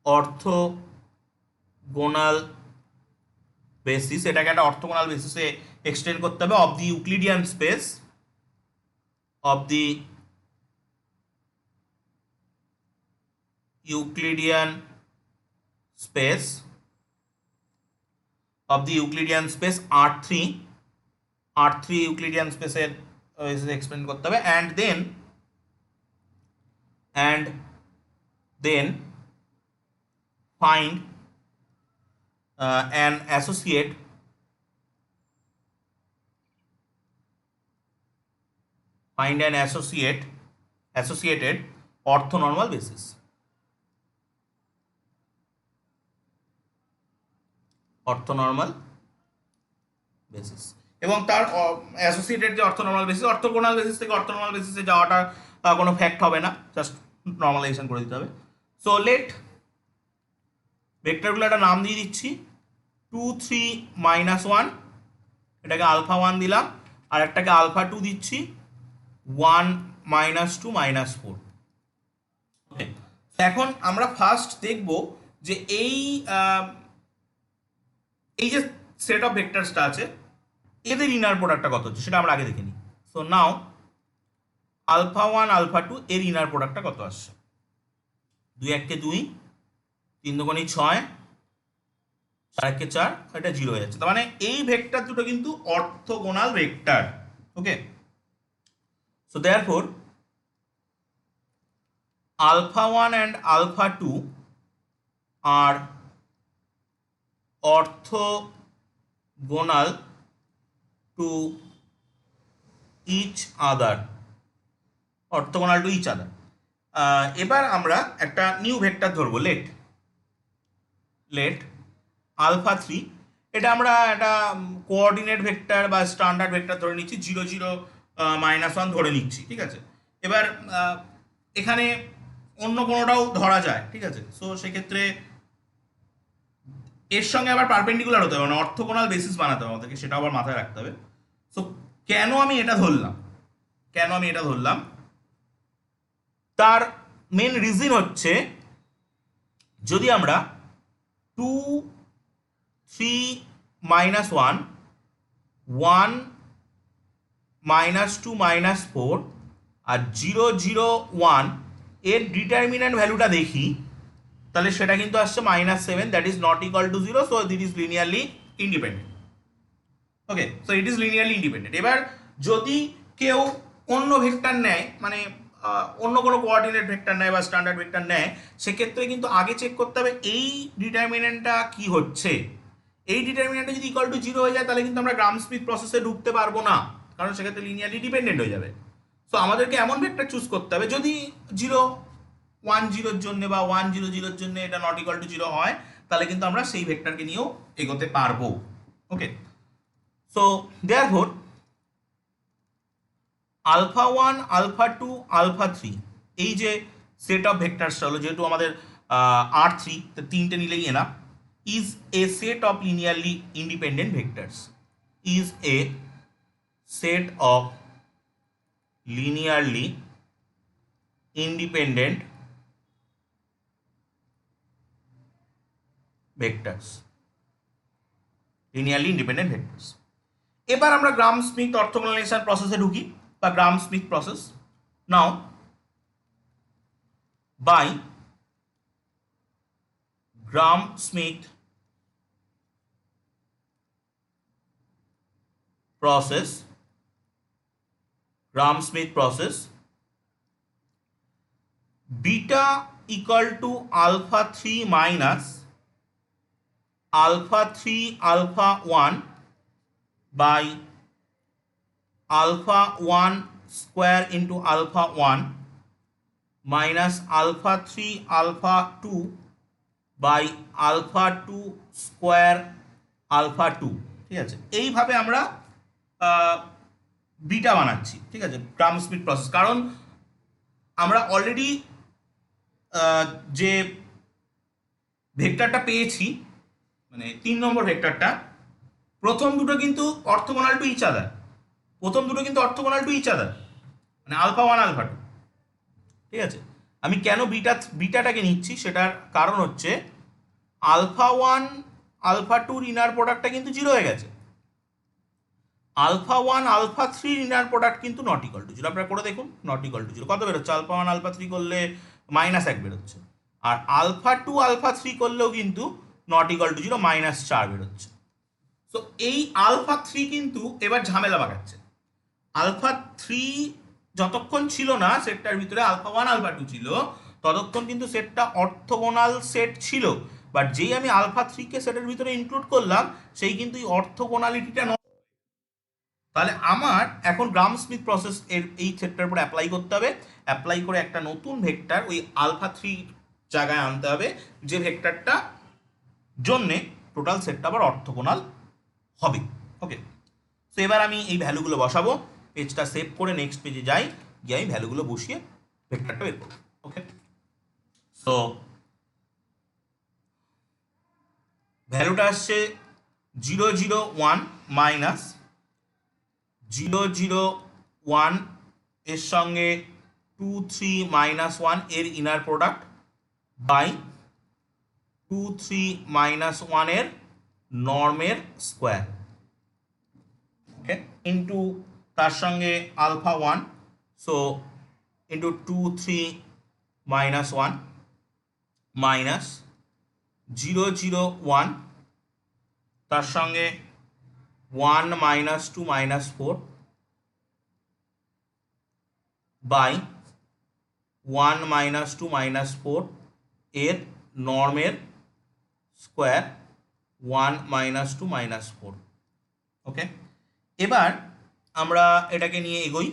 orthogonal basis, এটাকে একটা অর্থোগোনাল বেসিসে এক্সটেন্ড করতে হবে of the Euclidean space, of the Euclidean space, of the Euclidean space R3 Euclidean স্পেসের এক্সটেন্ড করতে হবে, and then find an associated orthonormal basis, এবং তার অ্যাসোসিয়েটেড যে অর্থোনর্মাল বেসিস, অর্থোগোনাল বেসিস থেকে অর্থোনর্মাল বেসিসে যাওয়াটা কোনো ফ্যাক্ট হবে না, জাস্ট নর্মালাইজেশন করে দিতে হবে। সো লেট ভেক্টরগুলো একটা নাম দিয়ে দিচ্ছি, 2 3 -1, এটাকে আলফা 1 দিলাম, আর একটাকে আলফা 2 দিচ্ছি, 1 -2 -4। ওকে, এখন আমরা ফার্স্ট দেখব যে এই যে সেট অফ ভেক্টরসটা আছে এদের ইনার প্রোডাক্টটা কত হচ্ছে সেটা আমরা আগে দেখে নিই। সো নাও আলফা 1 আলফা 2 এর ইনার প্রোডাক্টটা কত আসছে, 2 1 কে 2, 3 2 6, 4 কে 4, এটা 0 হয়ে যাচ্ছে। তার মানে এই ভেক্টর দুটো কিন্তু orthogonal vector. Okay, so therefore alpha 1 and alpha 2 are orthogonal to each other, orthogonal to each other। এবার আমরা একটা নিউ ভেক্টর ধরবো, লেট আলফা 3, এটা আমরা একটা কোঅর্ডিনেট ভেক্টর বা স্ট্যান্ডার্ড ভেক্টর ধরে নিচ্ছি, 0 0 -1 ধরে নিচ্ছি, ঠিক আছে। এবার এখানে অন্য কোনোটাও ধরা যায়, ঠিক আছে। সো সেক্ষেত্রে এর সঙ্গে আবার পারপেন্ডিকুলার হতে হবে, মানে অর্থোগোনাল বেসিস বানাতে হবে আমাদেরকে, সেটা আবার মাথায় রাখতে হবে। সো কেন আমি এটা ধরলাম, তার মেন রিজন হচ্ছে যদি আমরা 2 3 -1 1 -2 -4 আর 0 0 1 এর ডিটারমিন্যান্ট ভ্যালুটা দেখি, তাহলে সেটা কিন্তু আসছে -7, that is not equal to 0, so it is linearly independent. Okay, so it is linearly independent. এবার যদি কেউ অন্য ভেক্টর নেয়, মানে অন্য কোনো কোঅর্ডিনেট ভেক্টর নেয় বা স্ট্যান্ডার্ড ভেক্টর নেয়, সেক্ষেত্রে কিন্তু আগে চেক করতে হবে এই ডিটারমিনেন্টটা কি হচ্ছে। এই ডিটারমিনেন্টটা যদি ইকুয়াল টু 0 হয়ে যায় তাহলে কিন্তু আমরা গ্রাম স্মিথ প্রসেসে ঢুকতে পারবো না, কারণ সেক্ষেত্রে লিনিয়ারলি ডিপেন্ডেন্ট হয়ে যাবে। সো আমাদেরকে এমন ভেক্টর চুজ করতে হবে, যদি 0 1 0 জন্য বা 1 0 0 জন্য এটা নট ইকুয়াল টু 0 হয়, তাহলে কিন্তু আমরা সেই ভেক্টরকে নিয়েও এগোতে পারবো। Okay, so therefore alpha 1 alpha 2 alpha 3 এই যে সেট অফ ভেক্টরসটা হলো, যেহেতু আমাদের R3 তিনটে নিলেই enough, is a set of linearly independent vectors, is a set of linearly independent vectors, linearly independent vectors। এবার আমরা গ্রাম স্মিথ অর্থোগোনালাইজেশন প্রসেসে ঢুকি বা Gram Schmidt process. Now by Gram Schmidt process, Gram-Smith process, beta equal to alpha 3 minus alpha 3 alpha 1 by alpha 1 square into alpha 1 minus alpha 3 alpha 2 by alpha 2 square alpha 2। ঠিক আছে, এইভাবে আমরা beta বানাচ্ছি। ঠিক আছে, গ্রাম স্মিথ প্রসেস, কারণ আমরা already যে ভেক্টরটা পেয়েছি, মানে 3 নম্বর ভেক্টরটা, প্রথম দুটো কিন্তু অর্থোগোনাল টু ইচ আদার, মানে আলফা 1 আলফা 2। ঠিক আছে, আমি কেন বিটাটাকে নিচ্ছি সেটার কারণ হচ্ছে আলফা 1 আলফা 2 ইনার প্রোডাক্টটা কিন্তু 0 হয়ে গেছে, আলফা 1 আলফা 3 ইনার প্রোডাক্ট কিন্তু নট ইকুয়াল টু 0। আপনারা করে দেখুন, নট ইকুয়াল টু 0 কত বেরোচ্ছে, আলফা 1 আলফা 3 করলে -1 বেরোচ্ছে, আর আলফা 2 আলফা 3 করলেও কিন্তু নট ইকুয়াল টু 0 -4 বেরোচ্ছে। সো এই আলফা 3 কিন্তু এবার ঝামেলা বাগাচ্ছে। আলফা 3 যতক্ষণ ছিল না সেটটার ভিতরে আলফা 1 আলফা 2 ছিল, ততক্ষণ কিন্তু সেটটা অর্থোগোনাল সেট ছিল। বাট যেই আমি আলফা 3 কে সেটের ভিতরে ইনক্লুড করলাম, সেই কিন্তু এই অর্থোগোনালিটিটা, তাহলে আমার এখন গ্রাম স্মিথ প্রসেস এর এই সেটটার উপর অ্যাপ্লাই করতে হবে। অ্যাপ্লাই করে একটা নতুন ভেক্টর ওই আলফা 3 জায়গায় আনতে হবে, যে ভেক্টরটা জন্যে টোটাল সেটটা আবার অর্থোগোনাল হবে। ওকে, তো এবার আমি এই ভ্যালুগুলো বসাবো, পেজটা সেভ করে নেক্সট পেজে যাই, গিয়ে আমি ভ্যালুগুলো বসিয়ে ভেক্টরটা বের করবো। ওকে, সো ভ্যালুটা আসছে 0 0 1 মাইনাস 0 0 1 এর সঙ্গে 2 3 -1 এর ইনার প্রোডাক্ট বাই 2 3 -1 এর নর্মের স্কোয়ার, ওকে, ইন্টু তার সঙ্গে আলফা 1, সো ইন্টু 2 3 -1 মাইনাস 0 0 1 তার সঙ্গে 1 -2 -4 বাই 1 -2 -4 এর নর্মের স্কোয়ার 1 -2 -4। ওকে, এবার আমরা এটাকে নিয়ে এগোই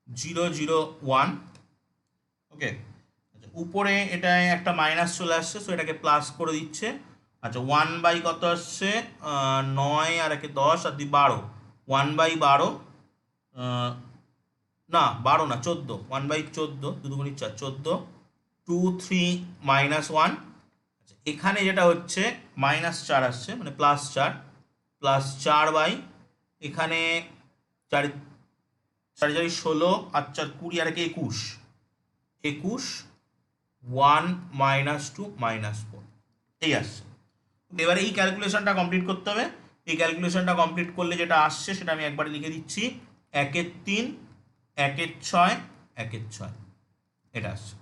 0 0 1। ওকে, উপরে এটায় একটা মাইনাস চলে আসছে, সো এটাকে প্লাস করে দিচ্ছে। আচ্ছা, 1 বাই কত আসছে, 9 আর একে 10 আর 2 12, 1 বাই 12, না 12 না 14, 1 বাই 14, 2 2 4 14, 2 3 -1। এখানে যেটা হচ্ছে -4 আসছে, মানে +4, +4 বাই এখানে 4 4 4 16 আর 4 20 আর একে 21, 21 1 -2 -4 এই আসছে। এবারে এই ক্যালকুলেশনটা কমপ্লিট করতে হবে। এই ক্যালকুলেশনটা কমপ্লিট করলে যেটা আসছে সেটা আমি একবারে লিখে দিচ্ছি, 1 এর 3 1 এর 6 1 এর 6 এটা আসছে।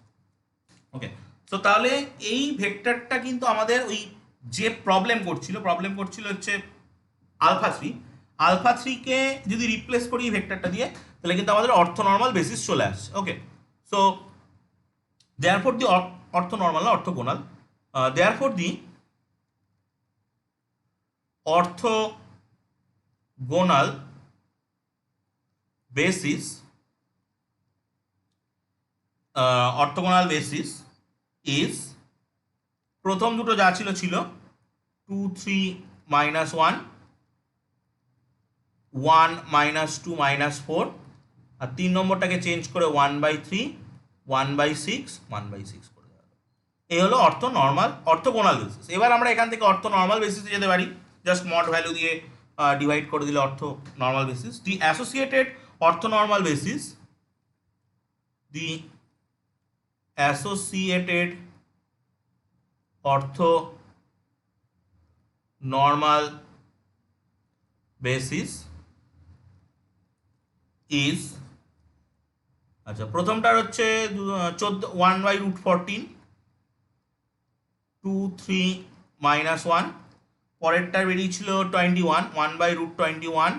ওকে, তো তাহলে এই ভেক্টরটা কিন্তু আমাদের ওই যে প্রবলেম করছিল হচ্ছে আলফা 3 কে যদি রিপ্লেস করি এই ভেক্টরটা দিয়ে, তাহলে কিন্তু আমাদের অর্থোনর্মাল বেসিস চলে আসছে। ওকে, সো therefore the orthonormal না orthogonal, therefore the orthogonal basis is প্রথম দুটো যা ছিল 2 3 -1 1 -2 -4, আর 3 নম্বরটাকে চেঞ্জ করে 1/3 1/6 1/6 করে দেওয়া। এই হলো অর্থোগোনাল বেসিস। এবার আমরা এখান থেকে অর্থোনর্মাল বেসিসে যেতে পারি, জাস্ট মড ভ্যালু দিয়ে ডিভাইড করে দিলে অর্থোনর্মাল basis. The associated orthonormal basis, the associated orthonormal basis is, আচ্ছা প্রথমটার হচ্ছে 1/√14 2 3 -1, পরেরটার বেরিয়েছিল 21 1/√21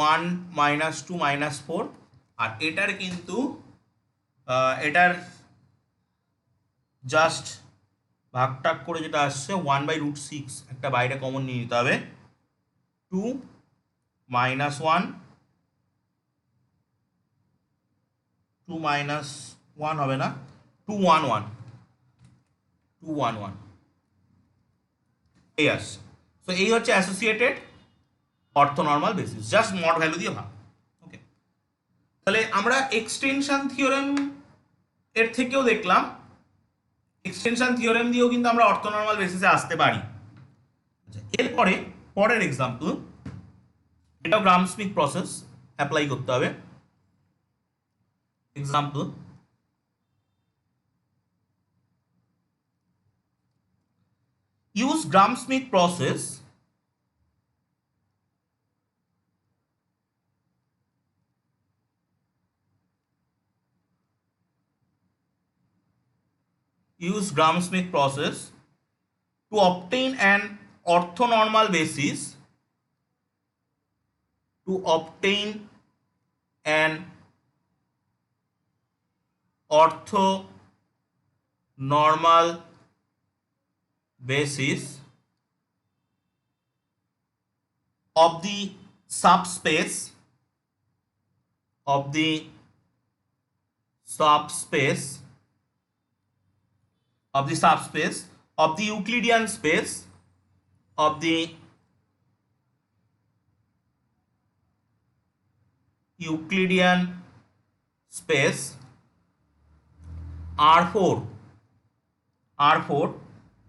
1 -2 -4, আর এটার কিন্তু এটার জাস্ট ভাগটাগ করে যেটা আসছে 1/√6, একটা বাইরে কমন নিয়ে নিতে হবে, 2 -1 2 -1 হবে না, 211 এই আসছে। তো এই হচ্ছে associated orthonormal basis, just mod value দিয়ে ভাগ। ওকে, তাহলে আমরা এক্সটেনশন থিওরেম এর থেকেও দেখলাম, এক্সটেনশন থিওরেম দিয়েও কিন্তু আমরা অর্থোনর্মাল বেসিসে আসতে পারি। এরপরে পরের এক্সাম্পল, এটাও গ্রাম স্মিথ প্রসেস অ্যাপ্লাই করতে হবে। Example, use Gram-Schmidt process to obtain an orthonormal basis, of the subspace of the Euclidean space of the Euclidean space R4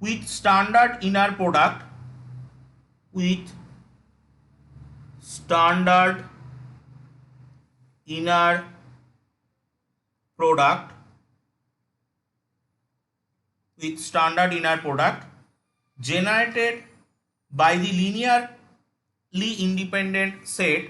with standard inner product generated by the linearly independent set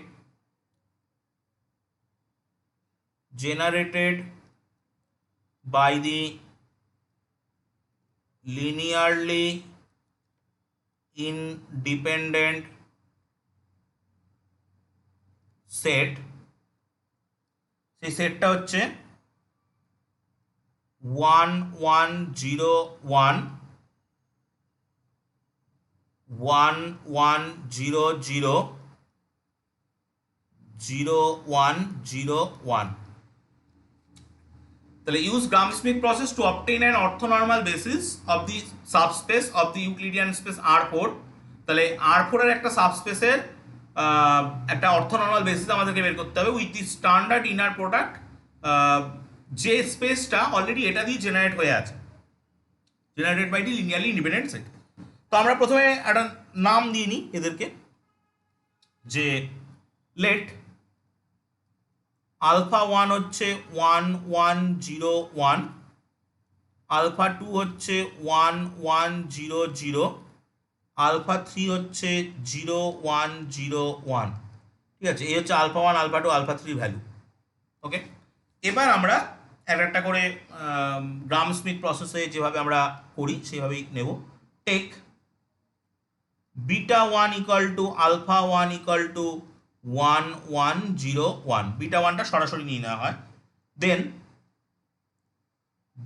সেই সেটটা হচ্ছে 1 1 0 1 1 1 0 0 0 1 0 1। তাহলে use Gram-Schmidt process to obtain an orthonormal basis of the subspace of the Euclidean space R4। তাহলে R4 এর একটা সাবস্পেসের একটা অর্থোনর্মাল basis আমাদেরকে বের করতে হবে with the standard inner product, যে স্পেসটা অলরেডি এটা দিয়ে জেনারেট হয়ে আছে, generated by the linearly independent set. তো আমরা প্রথমে একটা নাম দিয়ে নিই এদেরকে, যে লেট আলফা 1 হচ্ছে 1 1 0 1, আলফা 2 হচ্ছে 1 1 0 0, আলফা 3 হচ্ছে 0 1 0 1। ঠিক আছে, এই হচ্ছে আলফা 1 আলফা 2 আলফা 3 ভ্যালু। ওকে, এবার আমরা একটা করে গ্রাম-স্মিথ প্রসেসে যেভাবে আমরা করি সেইভাবেই নেব। Take beta 1 equal to alpha 1 equal to 1 1 0 1, beta 1টা সরাসরি নিয়ে নেওয়া হয়। দেন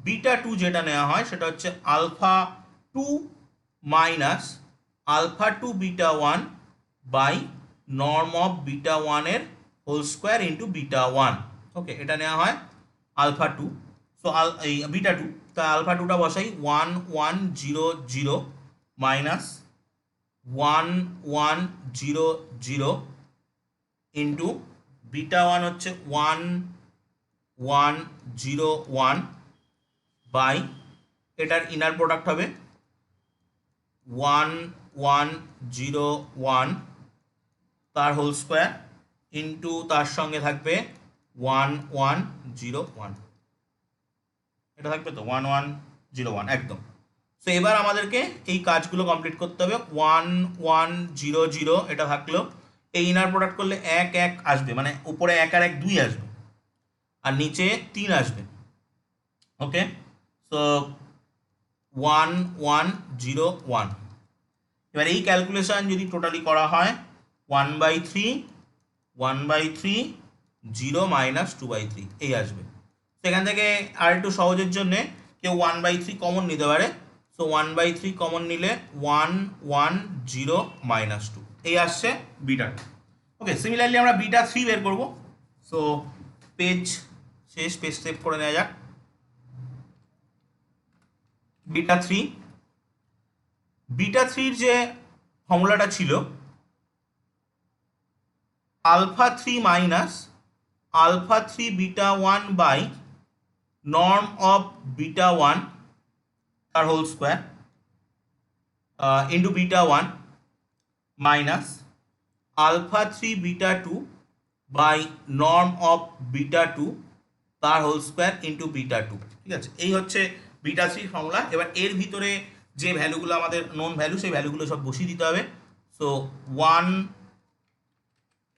বিটা টু যেটা নেওয়া হয় সেটা হচ্ছে alpha two minus alpha two beta one by norm of beta ওয়ানের whole square into beta one. Okay, এটা নেওয়া হয় আলফা টু। সো এই বিটা টু, তা আলফা টুটা বসাই 1 1 0 0 মাইনাস 1 1 0 0 ইন্টু বিটা ওয়ান হচ্ছে 1 1 0 1 বাই এটার ইনার প্রোডাক্ট হবে 1 1 0 1 তার হোল স্কোয়ার ইন্টু তার সঙ্গে থাকবে 1 1 0 1, এটা থাকবে তো 1 1 0 1 একদম। সো এবার আমাদেরকে এই কাজগুলো কমপ্লিট করতে হবে। 1 1 0 0 এটা থাকলো, এই ইনার প্রোডাক্ট করলে 1 1 আসবে, মানে উপরে 1 আর 1 2 আসবে আর নিচে 3 আসবে। ওকে, সো 1 1 0 1। এবার এই ক্যালকুলেশন যদি টোটালি করা হয় 1/3 1/3 0 মাইনাস 2/3 এই আসবে। সেখান থেকে আর একটু সহজের জন্যে কেউ 1/3 কমন নিতে পারে। সো 1/3 কমন নিলে 1 1 0 মাইনাস 2 এই আসছে বিটা টু। ওকে, সিমিলারলি আমরা বিটা থ্রি বের করবো। সো পেজ শেষ, পেজ সেভ করে নেওয়া যাক। বিটা থ্রির যে ফর্মুলাটা ছিল alpha three minus alpha three beta one by norm of beta one তার whole square into beta one minus alpha three beta two by norm of beta two তার whole square into beta two. ঠিক আছে, এই হচ্ছে beta থ্রির formula. এবার এর ভিতরে যে ভ্যালুগুলো আমাদের নোন ভ্যালু, সেই ভ্যালুগুলো সব বসিয়ে দিতে হবে। সো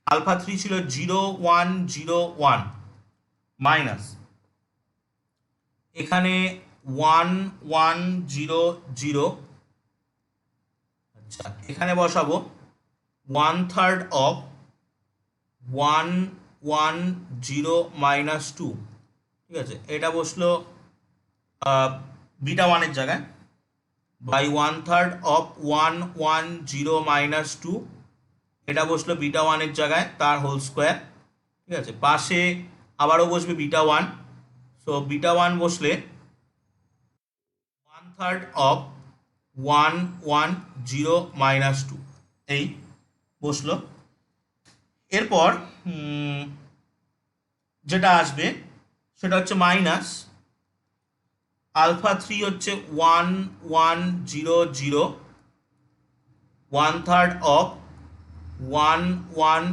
আলফা থ্রি ছিল 0 1 0 1 মাইনাস এখানে 1 1 0 0, আচ্ছা এখানে বসাবো 1/3 অফ 1 1 0 মাইনাস 2। ঠিক আছে, এটা বসলো বিটা ওয়ানের জায়গায় বাই 1/3 অফ 1 1 0 মাইনাস 2, এটা বসলো বিটা ওয়ানের জায়গায় তার হোল স্কোয়ার। ঠিক আছে, পাশে আবারও বসবে beta one. So beta one বসলে 1/3 অফ 1 1 0 মাইনাস 2 এই বসলো। এরপর যেটা আসবে সেটা হচ্ছে মাইনাস আলফা থ্রি হচ্ছে 1 1 0 0, 1/3 অফ 1 1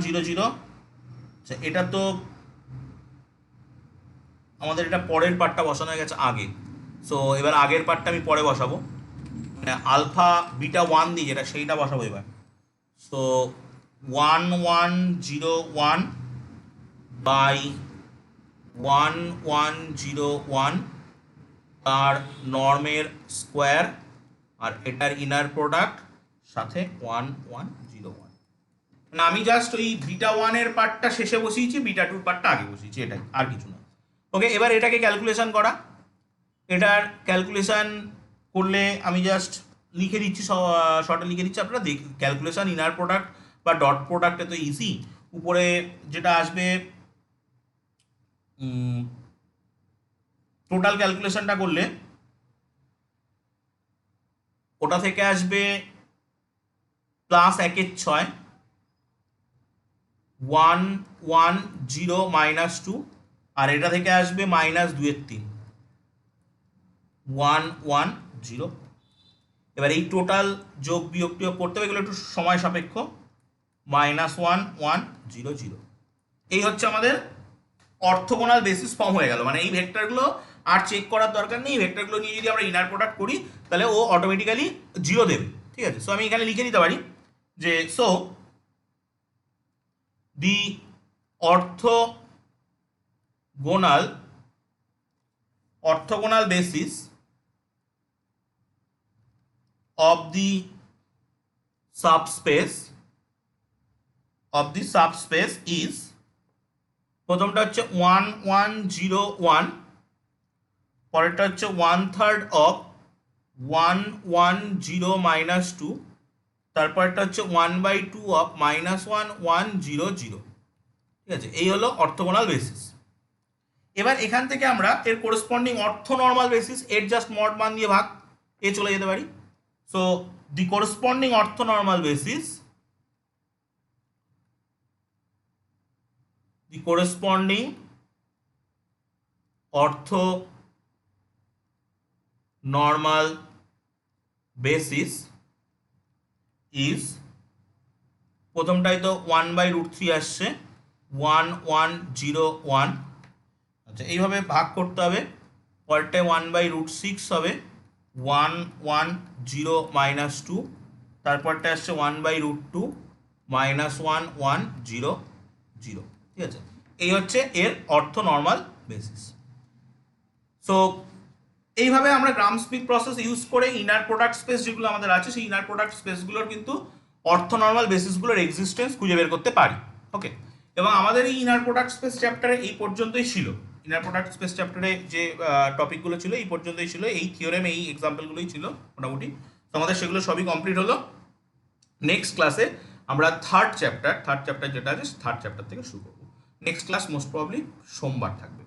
0 0। আচ্ছা, এটা তো আমাদের এটা পরের পার্টটা বসানো হয়ে গেছে আগে। সো এবার আগের পার্টটা আমি পরে বসাবো, মানে আলফা বিটা ওয়ান দিয়ে যেটা সেইটা বসাবো এবার। সো 1 1 0 1 বাই 1 1 0 1 তার নর্মের স্কোয়ার আর এটার ইনার প্রোডাক্ট সাথে 1 1 0 1। মানে আমি জাস্ট ওই বিটা ওয়ানের পার্টটা শেষে বসিয়েছি, বিটা টুর পার্টটা আগে বসিয়েছি, এটাই, আর কিছু না। ওকে, এবার এটাকে ক্যালকুলেশন করা। এটার ক্যালকুলেশন করলে আমি জাস্ট লিখে দিচ্ছি, শর্টে লিখে দিচ্ছি, আপনারা দেখ ক্যালকুলেশন ইনার প্রোডাক্ট বা ডট প্রোডাক্টে তো ইজি। উপরে যেটা আসবে টোটাল ক্যালকুলেশনটা করলে ওটা থেকে আসবে প্লাস 1/6 1 1 0 মাইনাস 2, আর এটা থেকে আসবে মাইনাস 2/3 1 1 0। এবার এই টোটাল যোগ বিয়োগ টিয়োগ করতে হবে, এগুলো একটু সময় সাপেক্ষ। -1 1 0 0 এই হচ্ছে আমাদের অর্থোগোনাল বেসিস ফর্ম হয়ে গেল। মানে এই ভেক্টরগুলো আর চেক করার দরকার নেই, এই ভেক্টরগুলো নিয়ে যদি আমরা ইনার প্রোডাক্ট করি তাহলে ও অটোমেটিক্যালি 0 দেবে। ঠিক আছে, সো আমি এখানে লিখে দিতে পারি যে so the orthogonal basis of the subspace is প্রথমটা হচ্ছে 1101, পরেরটা হচ্ছে 1/3 অফ 110 মাইনাস 2, তারপরটা হচ্ছে 1/2 অফ -1 100। ঠিক আছে, এই হলো অর্থোগোনাল বেসিস। এবার এখান থেকে আমরা এর কোরেসপন্ডিং অর্থো নর্মাল বেসিস এর জাস্ট মড মান দিয়ে ভাগ এ চলে যেতে পারি। So the corresponding ortho normal basis, the corresponding ortho normal basis is, প্রথমটাই তো 1/√3 আসছে 1101। আচ্ছা, এইভাবে ভাগ করতে হবে। পরেরটায় 1/√6 হবে 110 মাইনাস 2, তারপরটা আসছে 1/√2 -1 1 0 0। ঠিক আছে, এই হচ্ছে এর অর্থো নর্মাল বেসিস। সো এইভাবে আমরা গ্রামস্মিথ প্রসেস ইউজ করে ইনার প্রোডাক্ট স্পেস যেগুলো আমাদের আছে সেই ইনার প্রোডাক্ট স্পেসগুলোর কিন্তু অর্থো নর্মাল বেসিসগুলোর এক্সিস্টেন্স খুঁজে বের করতে পারি। ওকে, এবং আমাদের এই ইনার প্রোডাক্ট স্পেস চ্যাপ্টারে এই পর্যন্তই ছিল। ইনার প্রোডাক্ট স্পেস চ্যাপ্টারে যে টপিকগুলো ছিল এই পর্যন্তই ছিল, এই থিওরেম এই এক্সাম্পলগুলোই ছিল মোটামুটি। তো আমাদের সেগুলো সবই কমপ্লিট হলো। নেক্সট ক্লাসে আমরা থার্ড চ্যাপ্টার যেটা আছে থার্ড চ্যাপ্টার থেকে শুরু করবো। নেক্সট ক্লাস মোস্ট প্রবলি সোমবার থাকবে।